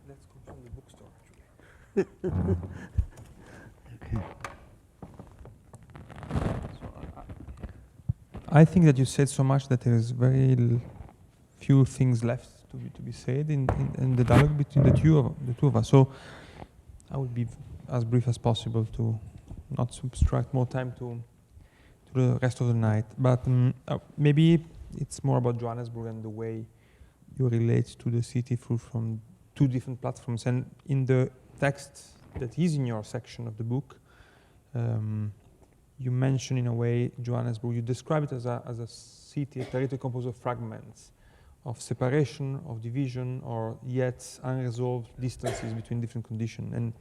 Let's go from the bookstore, actually. Okay. I think that you said so much that there is very few things left to be said in the dialogue between the two of us. So I will be as brief as possible to not subtract more time to the rest of the night. But maybe it's more about Johannesburg and the way you relate to the city from two different platforms. And in the text that is in your section of the book, you mention in a way Johannesburg. You describe it as a city, a territory composed of fragments, of separation, of division, or yet unresolved distances between different conditions. And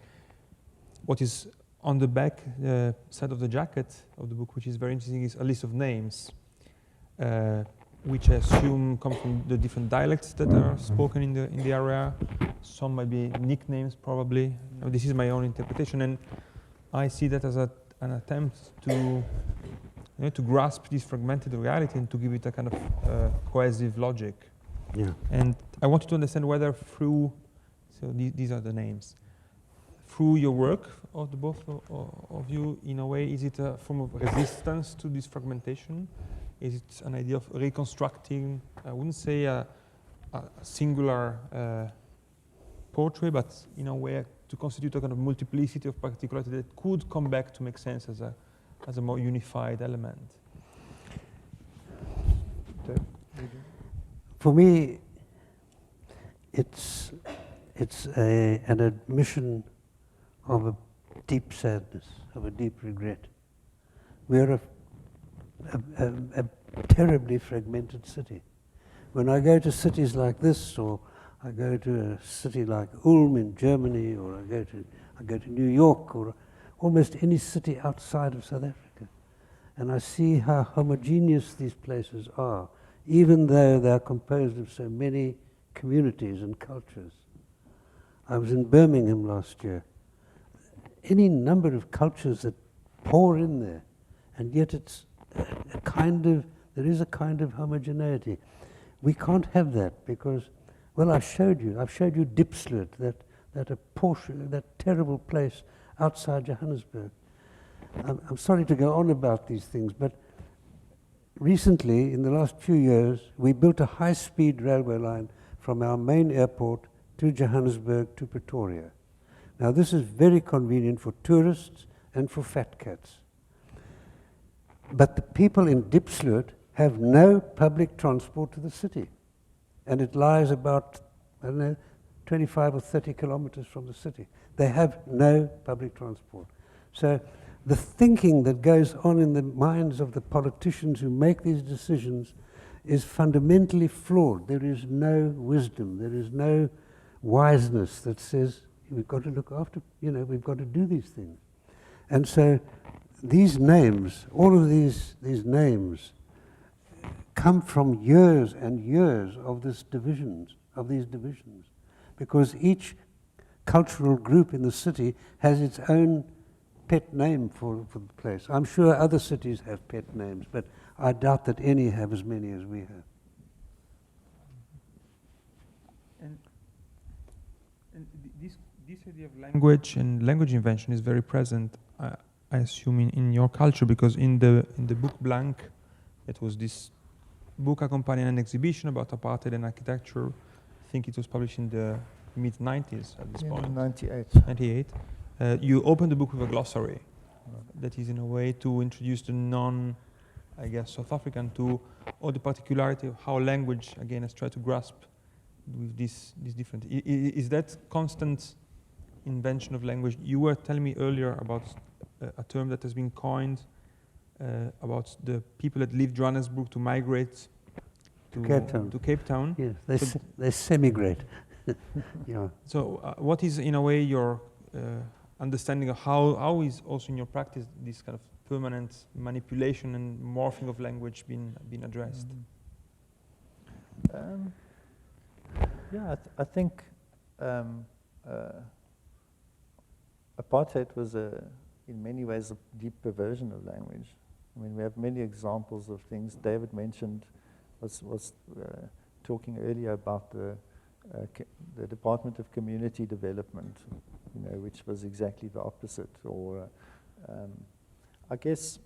what is on the back side of the jacket of the book, which is very interesting, is a list of names, which I assume come from the different dialects that are spoken in the area. Some might be nicknames, probably. This is my own interpretation, and I see that as an attempt to grasp this fragmented reality and to give it a kind of cohesive logic. Yeah. And I wanted to understand whether through, so these are the names, through your work of the both of you, in a way, is it a form of resistance to this fragmentation? Is it an idea of reconstructing, I wouldn't say a singular portrait, but in a way to constitute a kind of multiplicity of particularity that could come back to make sense as a more unified element? For me, it's an admission of a deep sadness, of a deep regret. We are a terribly fragmented city. When I go to cities like this, or I go to a city like Ulm in Germany, or I go to New York, or almost any city outside of South Africa, and I see how homogeneous these places are, even though they are composed of so many communities and cultures. I was in Birmingham last year. Any number of cultures that pour in there, and yet it's there is a kind of homogeneity. We can't have that because, well, I've showed you Diepsloot, that terrible place outside Johannesburg. I'm sorry to go on about these things, but recently, in the last few years, we built a high-speed railway line from our main airport to Johannesburg to Pretoria. Now, this is very convenient for tourists and for fat cats. But the people in Diepsloot have no public transport to the city. And it lies about, 25 or 30 kilometers from the city. They have no public transport. So the thinking that goes on in the minds of the politicians who make these decisions is fundamentally flawed. There is no wisdom, there is no wiseness that says, we've got to look after, we've got to do these things. And so these names, all of these names, come from years and years of these divisions, because each cultural group in the city has its own pet name for the place. I'm sure other cities have pet names, but I doubt that any have as many as we have. And this idea of language and language invention is very present, I assume, in your culture, because in the book Blank, it was this book accompanying an exhibition about apartheid and architecture. I think it was published in the mid-90s at this point. 98. 98. You opened the book with a glossary that is in a way to introduce the South African to all the particularity of how language, again, has tried to grasp with this different. Is that constant invention of language? You were telling me earlier about a term that has been coined about the people that leave Johannesburg to migrate to Cape Town. To Cape Town. Yes, they semigrate. Yeah. So what is, in a way, your understanding of how is also in your practice this kind of permanent manipulation and morphing of language been addressed? Yeah, I think apartheid was in many ways a deep perversion of language. I mean, we have many examples of things. David mentioned was talking earlier about the Department of Community Development, you know, which was exactly the opposite. Or I guess,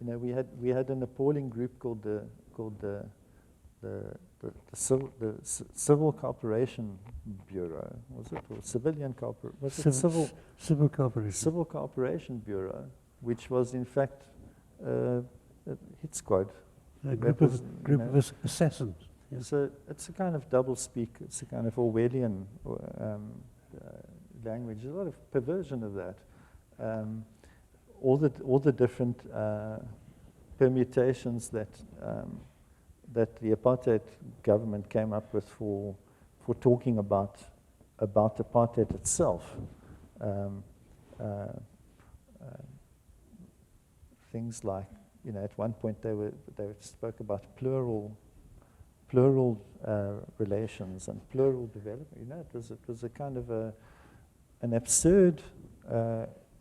you know, we had an appalling group called the Civil Cooperation Bureau, was it, or Civilian Cooperation? Was it Civil Cooperation. Civil Cooperation Bureau, which was in fact a hit squad. A group of assassins. Yeah. So it's a kind of double speak. It's a kind of Orwellian language. There's a lot of perversion of that. All the different permutations that the apartheid government came up with for talking about apartheid itself. Things like, you know, at one point they spoke about plural relations and plural development. You know, it was a kind of an absurd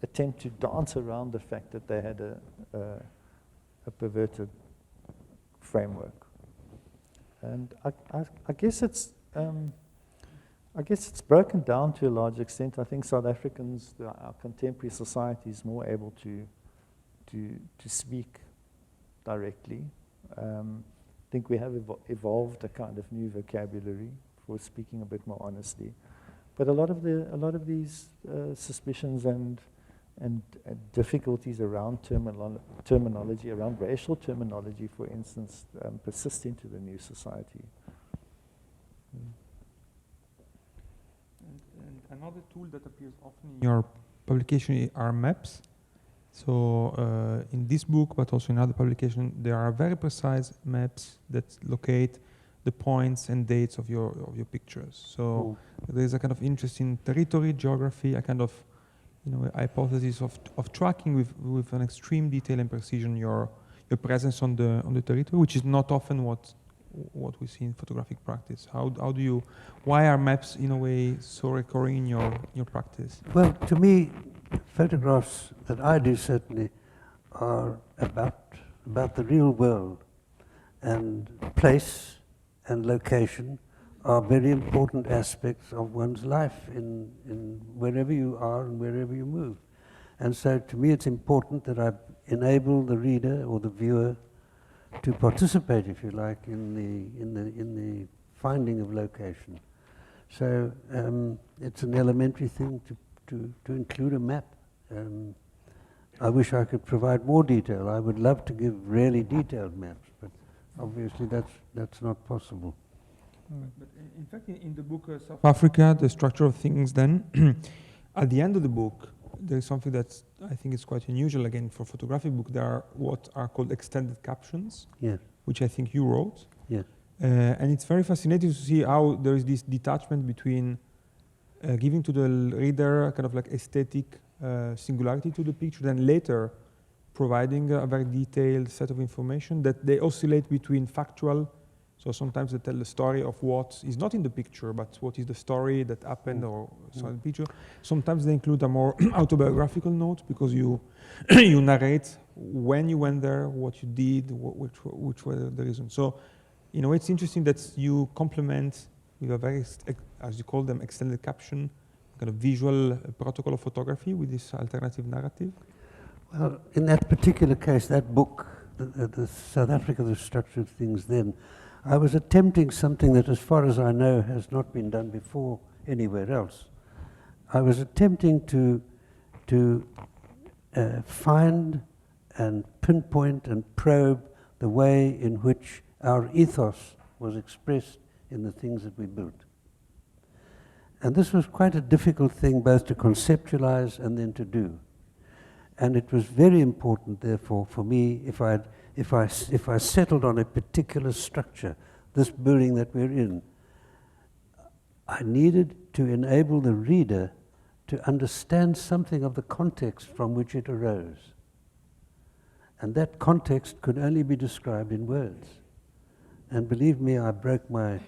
attempt to dance around the fact that they had a perverted framework. And I guess it's broken down to a large extent. I think South Africans, our contemporary society, is more able to speak directly. I think we have evolved a kind of new vocabulary for speaking a bit more honestly. But a lot of these suspicions and difficulties around terminology, around racial terminology, for instance, persist into the new society. And another tool that appears often in your publication are maps. So in this book, but also in other publications, there are very precise maps that locate the points and dates of your pictures. So there is a kind of interest in territory, geography, a kind of, you know, a hypothesis of tracking with an extreme detail and precision your presence on the territory, which is not often what we see in photographic practice. Why are maps in a way so recurring in your practice? Well, to me, photographs that I do certainly are about the real world, and place and location are very important aspects of one's life in wherever you are and wherever you move. And so to me it's important that I enable the reader or the viewer to participate, if you like, in the finding of location. So it's an elementary thing to include a map. I wish I could provide more detail. I would love to give really detailed maps, but obviously that's not possible. But in fact, in the book South Africa, The Structure of Things, then, at the end of the book, there is something that I think is quite unusual again for photographic book. There are what are called extended captions, Yes. which I think you wrote. Yes. And it's very fascinating to see how there is this detachment between giving to the reader a kind of like aesthetic singularity to the picture, then later providing a very detailed set of information that they oscillate between factual. So sometimes they tell the story of what is not in the picture, but what is the story that happened or saw in the picture. Sometimes they include a more autobiographical note because you you narrate when you went there, what you did, which were the reasons. So, you know, it's interesting that you complement with a very, as you call them, extended caption, kind of visual protocol of photography with this alternative narrative. Well, in that particular case, that book, the South Africa, The Structure of Things, then, I was attempting something that, as far as I know, has not been done before anywhere else. I was attempting to find and pinpoint and probe the way in which our ethos was expressed in the things that we built. And this was quite a difficult thing both to conceptualize and then to do. And it was very important, therefore, for me, if I settled on a particular structure, this building that we're in, I needed to enable the reader to understand something of the context from which it arose. And that context could only be described in words. And believe me, I broke my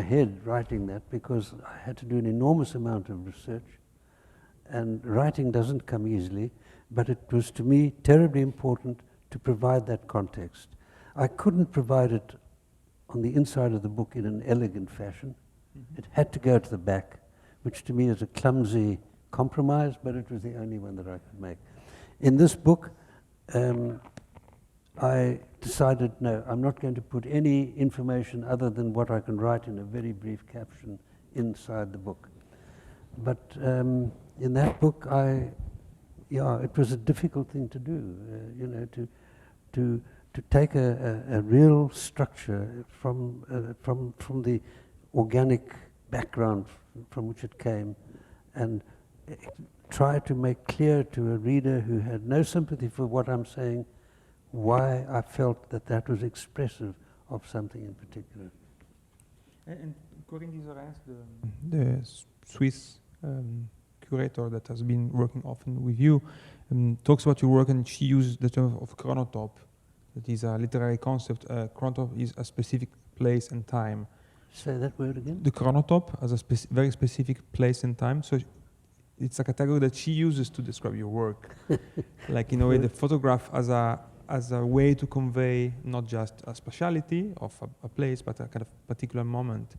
head writing that, because I had to do an enormous amount of research. And writing doesn't come easily, but it was to me terribly important to provide that context. I couldn't provide it on the inside of the book in an elegant fashion. It had to go to the back, which to me is a clumsy compromise, but it was the only one that I could make. In this book, I decided, no, I'm not going to put any information other than what I can write in a very brief caption inside the book. But in that book, it was a difficult thing to do, to take a real structure from the organic background from which it came, and try to make clear to a reader who had no sympathy for what I'm saying why I felt that was expressive of something in particular. And Corinne Dizorens, the Swiss curator that has been working often with you, talks about your work, and she used the term of chronotope. That is a literary concept. Chronotope is a specific place and time. Say that word again? The chronotope as a very specific place and time. So it's a category that she uses to describe your work. Like, in a way, the photograph as a way to convey not just a spatiality of a place, but a kind of particular moment.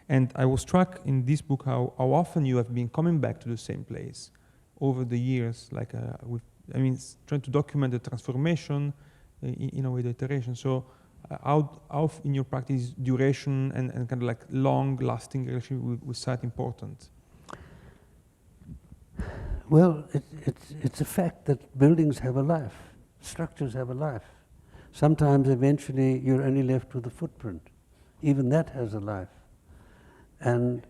And I was struck in this book how often you have been coming back to the same place over the years, like trying to document the transformation, in a way, the iteration. So how in your practice duration and kind of like long-lasting relationship with sight important? Well, it's a fact that buildings have a life, structures have a life. Sometimes, eventually, you're only left with a footprint. Even that has a life. And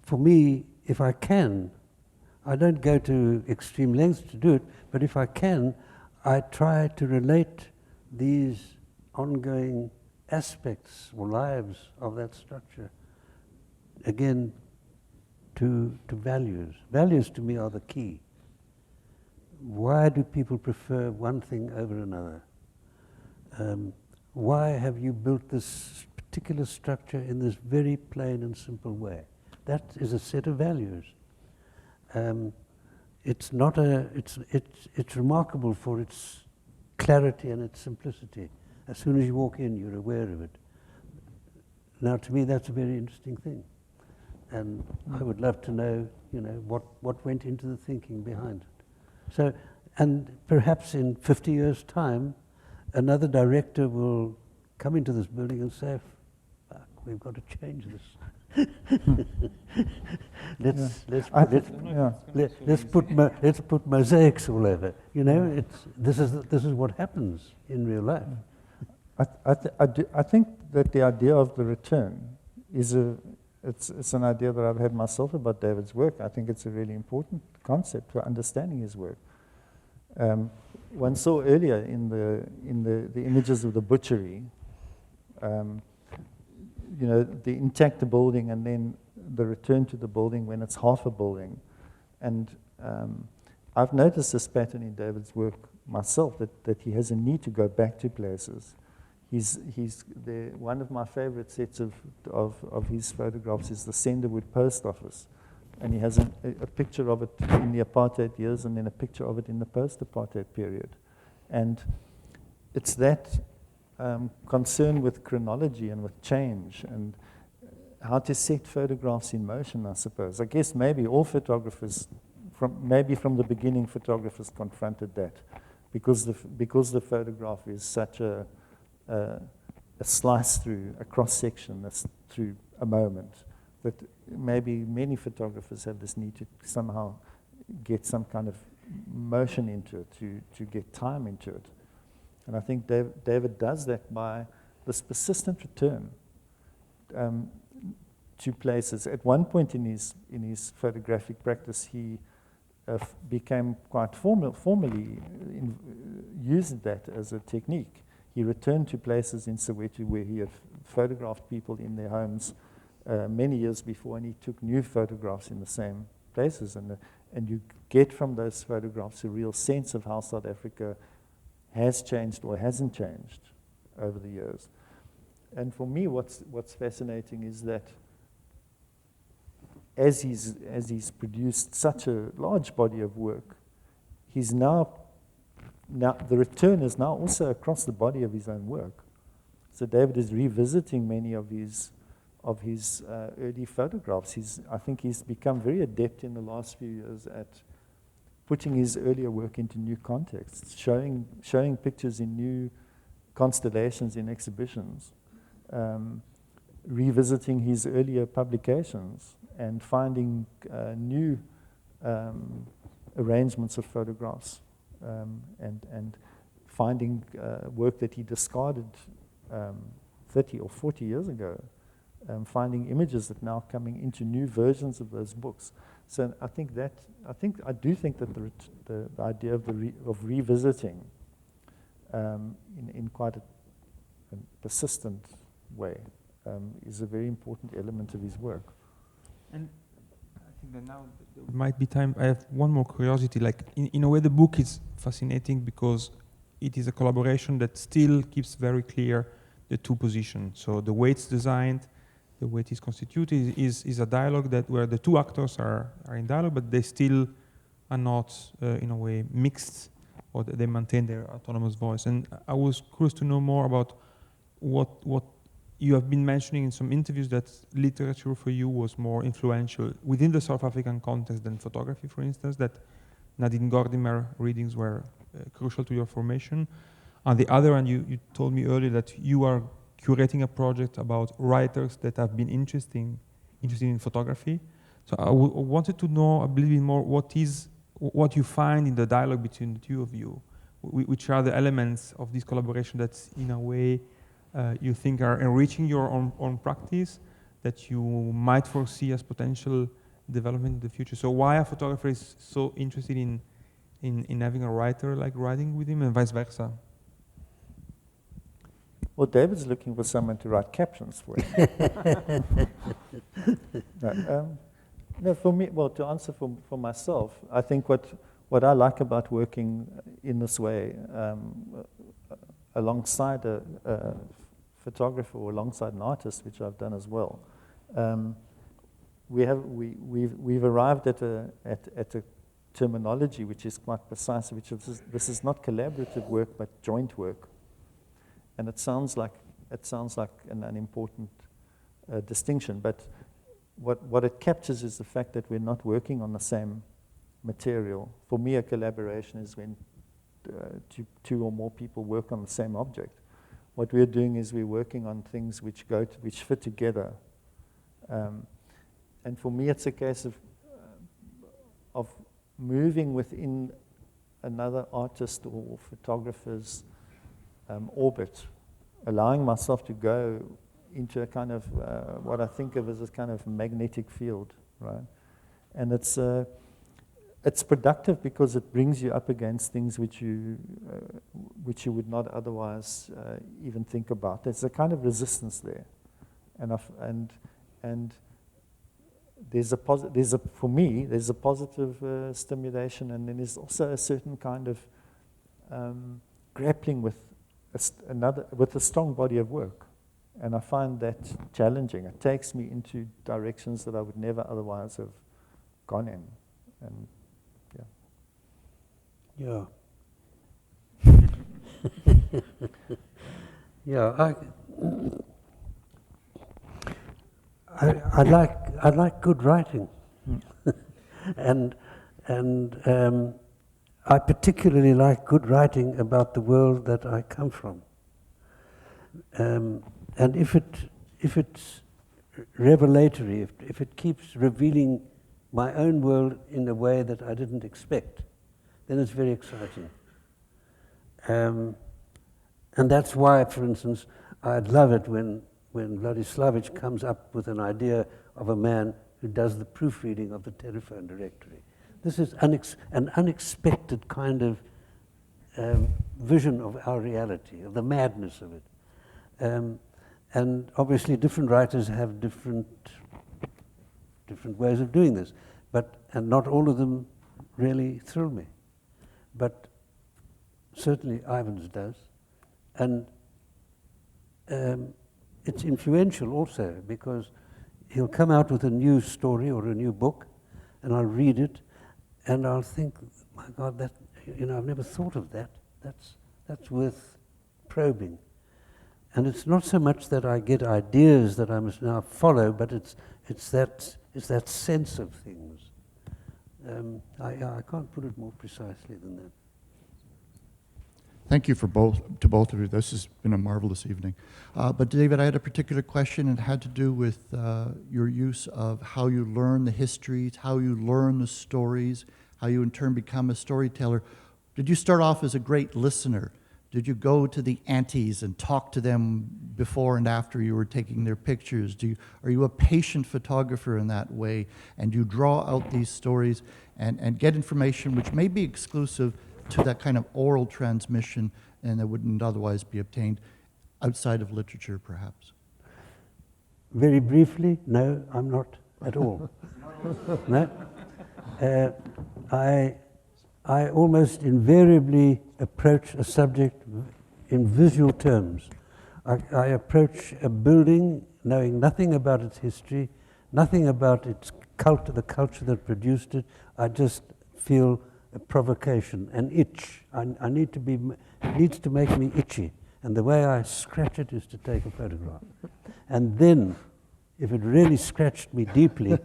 for me, if I can, I don't go to extreme lengths to do it, but if I can, I try to relate these ongoing aspects or lives of that structure, again, to values. Values to me are the key. Why do people prefer one thing over another? Why have you built this particular structure in this very plain and simple way? That is a set of values. It's remarkable for its clarity and its simplicity. As soon as you walk in, you're aware of it. Now, to me, that's a very interesting thing. And I would love to know, what went into the thinking behind it. So, and perhaps in 50 years' time, another director will come into this building and say, "Fuck, we've got to change this." Let's put mosaics all over. This is what happens in real life. I think that the idea of the return is it's an idea that I've had myself about David's work. I think it's a really important concept for understanding his work. One saw earlier in the images of the butchery, the intact building and then the return to the building when it's half a building. And I've noticed this pattern in David's work myself, that he has a need to go back to places. One of my favorite sets of his photographs is the Senderwood post office. And he has a picture of it in the apartheid years and then a picture of it in the post-apartheid period. And it's that concern with chronology and with change and how to set photographs in motion, I suppose. I guess maybe all photographers, from the beginning, photographers confronted that because the photograph is such a slice through, a cross-section that's through a moment, that maybe many photographers have this need to somehow get some kind of motion into it, to get time into it. And I think David does that by this persistent return to places. At one point in his photographic practice, he became quite formally used that as a technique. He returned to places in Soweto where he had photographed people in their homes many years before, and he took new photographs in the same places, and you get from those photographs a real sense of how South Africa has changed or hasn't changed over the years. And for me, what's fascinating is that as he's produced such a large body of work, he's now the return is now also across the body of his own work. So David is revisiting many of his early photographs. I think he's become very adept in the last few years at putting his earlier work into new contexts, showing pictures in new constellations in exhibitions, revisiting his earlier publications, and finding new arrangements of photographs, and finding work that he discarded 30 or 40 years ago, finding images that now coming into new versions of those books. So I do think that the idea of revisiting in quite a persistent way is a very important element of his work. And I think that now there might be time. I have one more curiosity. Like in a way, the book is fascinating because it is a collaboration that still keeps very clear the two positions. So the way it's designed, the way it is constituted is a dialogue where the two actors are in dialogue, but they still are not in a way mixed, or they maintain their autonomous voice. And I was curious to know more about what you have been mentioning in some interviews, that literature for you was more influential within the South African context than photography, for instance, that Nadine Gordimer readings were crucial to your formation. On the other hand, you told me earlier that you are curating a project about writers that have been interested in photography. So I wanted to know a little bit more what you find in the dialogue between the two of you, which are the elements of this collaboration that in a way you think are enriching your own practice, that you might foresee as potential development in the future. So why a photographer is so interested in having a writer like writing with him, and vice versa? Well, David's looking for someone to write captions for him. No, for me, well, to answer for myself, I think what I like about working in this way, alongside a photographer or alongside an artist, which I've done as well, we've arrived at a terminology which is quite precise, which is this is not collaborative work but joint work. And it sounds like an unimportant distinction, but what it captures is the fact that we're not working on the same material. For me, a collaboration is when two or more people work on the same object. What we're doing is we're working on things which fit together. And for me, it's a case of moving within another artist or photographer's orbit, allowing myself to go into a kind of what I think of as a kind of magnetic field, right? And it's productive because it brings you up against things which you would not otherwise even think about. There's a kind of resistance there, and for me there's a positive stimulation, and then there's also a certain kind of grappling with a strong body of work, and I find that challenging. It takes me into directions that I would never otherwise have gone in, and yeah. Yeah, I like good writing, and I particularly like good writing about the world that I come from. And if it's revelatory, if it keeps revealing my own world in a way that I didn't expect, then it's very exciting. And that's why, for instance, I'd love it when Vladislavić comes up with an idea of a man who does the proofreading of the telephone directory. This is an unexpected kind of vision of our reality, of the madness of it. And obviously different writers have different ways of doing this, and not all of them really thrill me. But certainly Ivan's does. And it's influential also, because he'll come out with a new story or a new book, and I'll read it, and I'll think, my God, that, I've never thought of that. That's worth probing. And it's not so much that I get ideas that I must now follow, but it's that sense of things. I can't put it more precisely than that. Thank you to both of you. This has been a marvelous evening. But David, I had a particular question, and it had to do with your use of how you learn the histories, how you learn the stories, how you in turn become a storyteller. Did you start off as a great listener? Did you go to the aunties and talk to them before and after you were taking their pictures? Are you a patient photographer in that way? And you draw out these stories and get information which may be exclusive to that kind of oral transmission and that wouldn't otherwise be obtained outside of literature, perhaps? Very briefly, no, I'm not at all. No. I almost invariably approach a subject in visual terms. I approach a building knowing nothing about its history, nothing about its the culture that produced it. I just feel a provocation, an itch. It needs to make me itchy. And the way I scratch it is to take a photograph. And then, if it really scratched me deeply,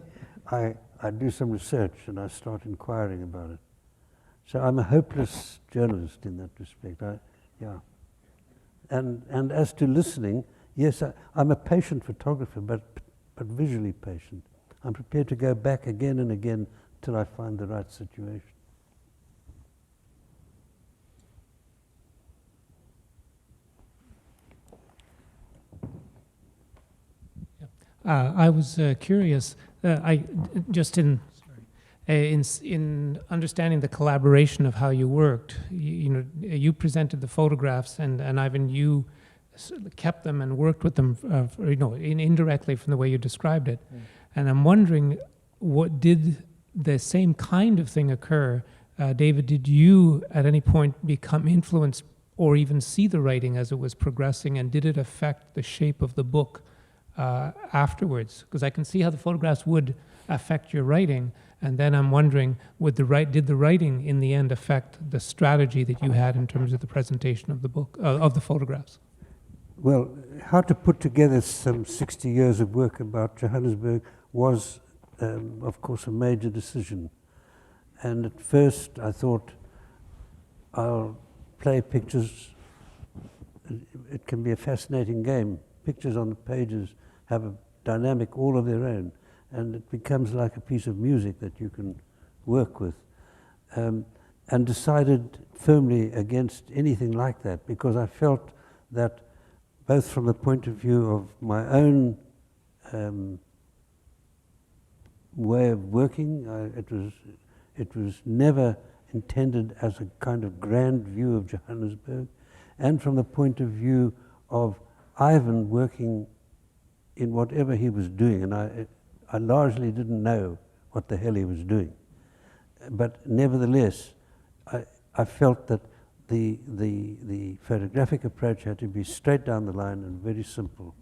I do some research and I start inquiring about it. So I'm a hopeless journalist in that respect. Yeah. And as to listening, yes, I'm a patient photographer, but visually patient. I'm prepared to go back again and again till I find the right situation. I was curious. In understanding the collaboration of how you worked, you presented the photographs, and Ivan, you kept them and worked with them, indirectly from the way you described it. Mm. And I'm wondering, what did the same kind of thing occur? David, did you at any point become influenced or even see the writing as it was progressing, and did it affect the shape of the book afterwards? Because I can see how the photographs would affect your writing, and then I'm wondering, did the writing in the end affect the strategy that you had in terms of the presentation of the book, of the photographs? Well, how to put together some 60 years of work about Johannesburg was, of course, a major decision. And at first I thought, I'll play pictures. It can be a fascinating game. Pictures on the pages have a dynamic all of their own, and it becomes like a piece of music that you can work with. And decided firmly against anything like that, because I felt that both from the point of view of my own way of working, it was never intended as a kind of grand view of Johannesburg, and from the point of view of Ivan working in whatever he was doing, and I largely didn't know what the hell he was doing. But nevertheless, I felt that the photographic approach had to be straight down the line and very simple.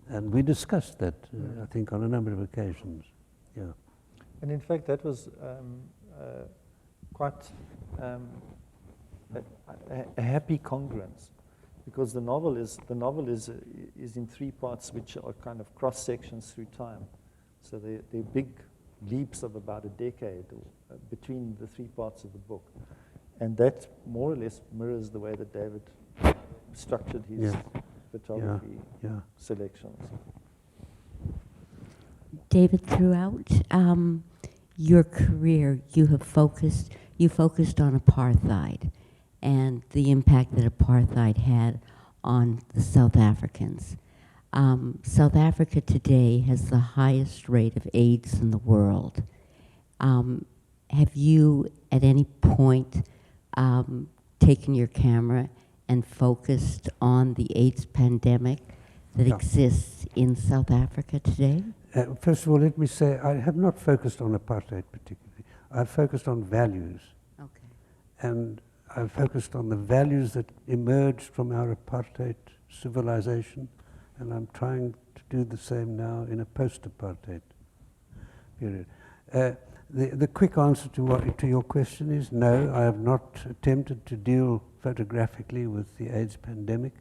And we discussed that, I think, on a number of occasions. Yeah. And in fact, that was quite a happy congruence, because the novel is in three parts, which are kind of cross sections through time. So they're big leaps of about a decade between the three parts of the book, and that more or less mirrors the way that David structured his photography selections. David, throughout your career, you focused on apartheid and the impact that apartheid had on the South Africans. South Africa today has the highest rate of AIDS in the world. Have you, at any point, taken your camera and focused on the AIDS pandemic that Yeah. exists in South Africa today? First of all, let me say I have not focused on apartheid particularly. I've focused on values. Okay. And I've focused on the values that emerged from our apartheid civilization, and I'm trying to do the same now in a post-apartheid period. The quick answer to your question is no, I have not attempted to deal photographically with the AIDS pandemic.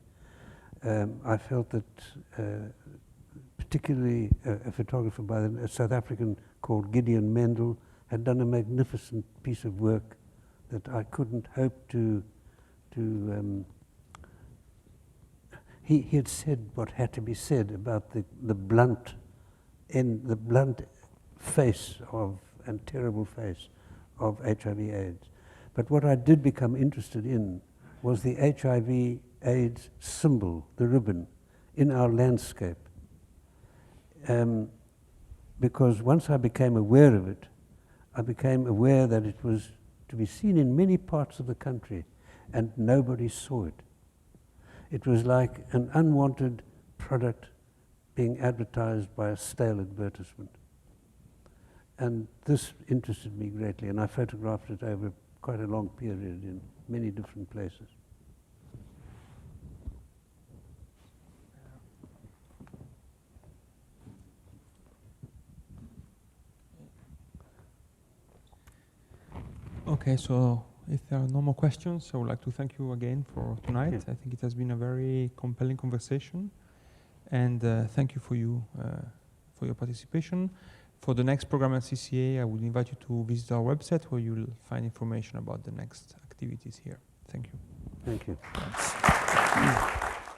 I felt that particularly a photographer by a South African called Gideon Mendel had done a magnificent piece of work that I couldn't hope to he had said what had to be said about the blunt face of and terrible face of HIV/AIDS. But what I did become interested in was the HIV/AIDS symbol, the ribbon, in our landscape. Because once I became aware of it, I became aware that it was to be seen in many parts of the country, and nobody saw it. It was like an unwanted product being advertised by a stale advertisement. And this interested me greatly, and I photographed it over quite a long period in many different places. Okay, so if there are no more questions, I would like to thank you again for tonight. Thank you. I think it has been a very compelling conversation, and thank you for your participation. For the next program at CCA, I would invite you to visit our website where you'll find information about the next activities here. Thank you. Thank you. Thanks.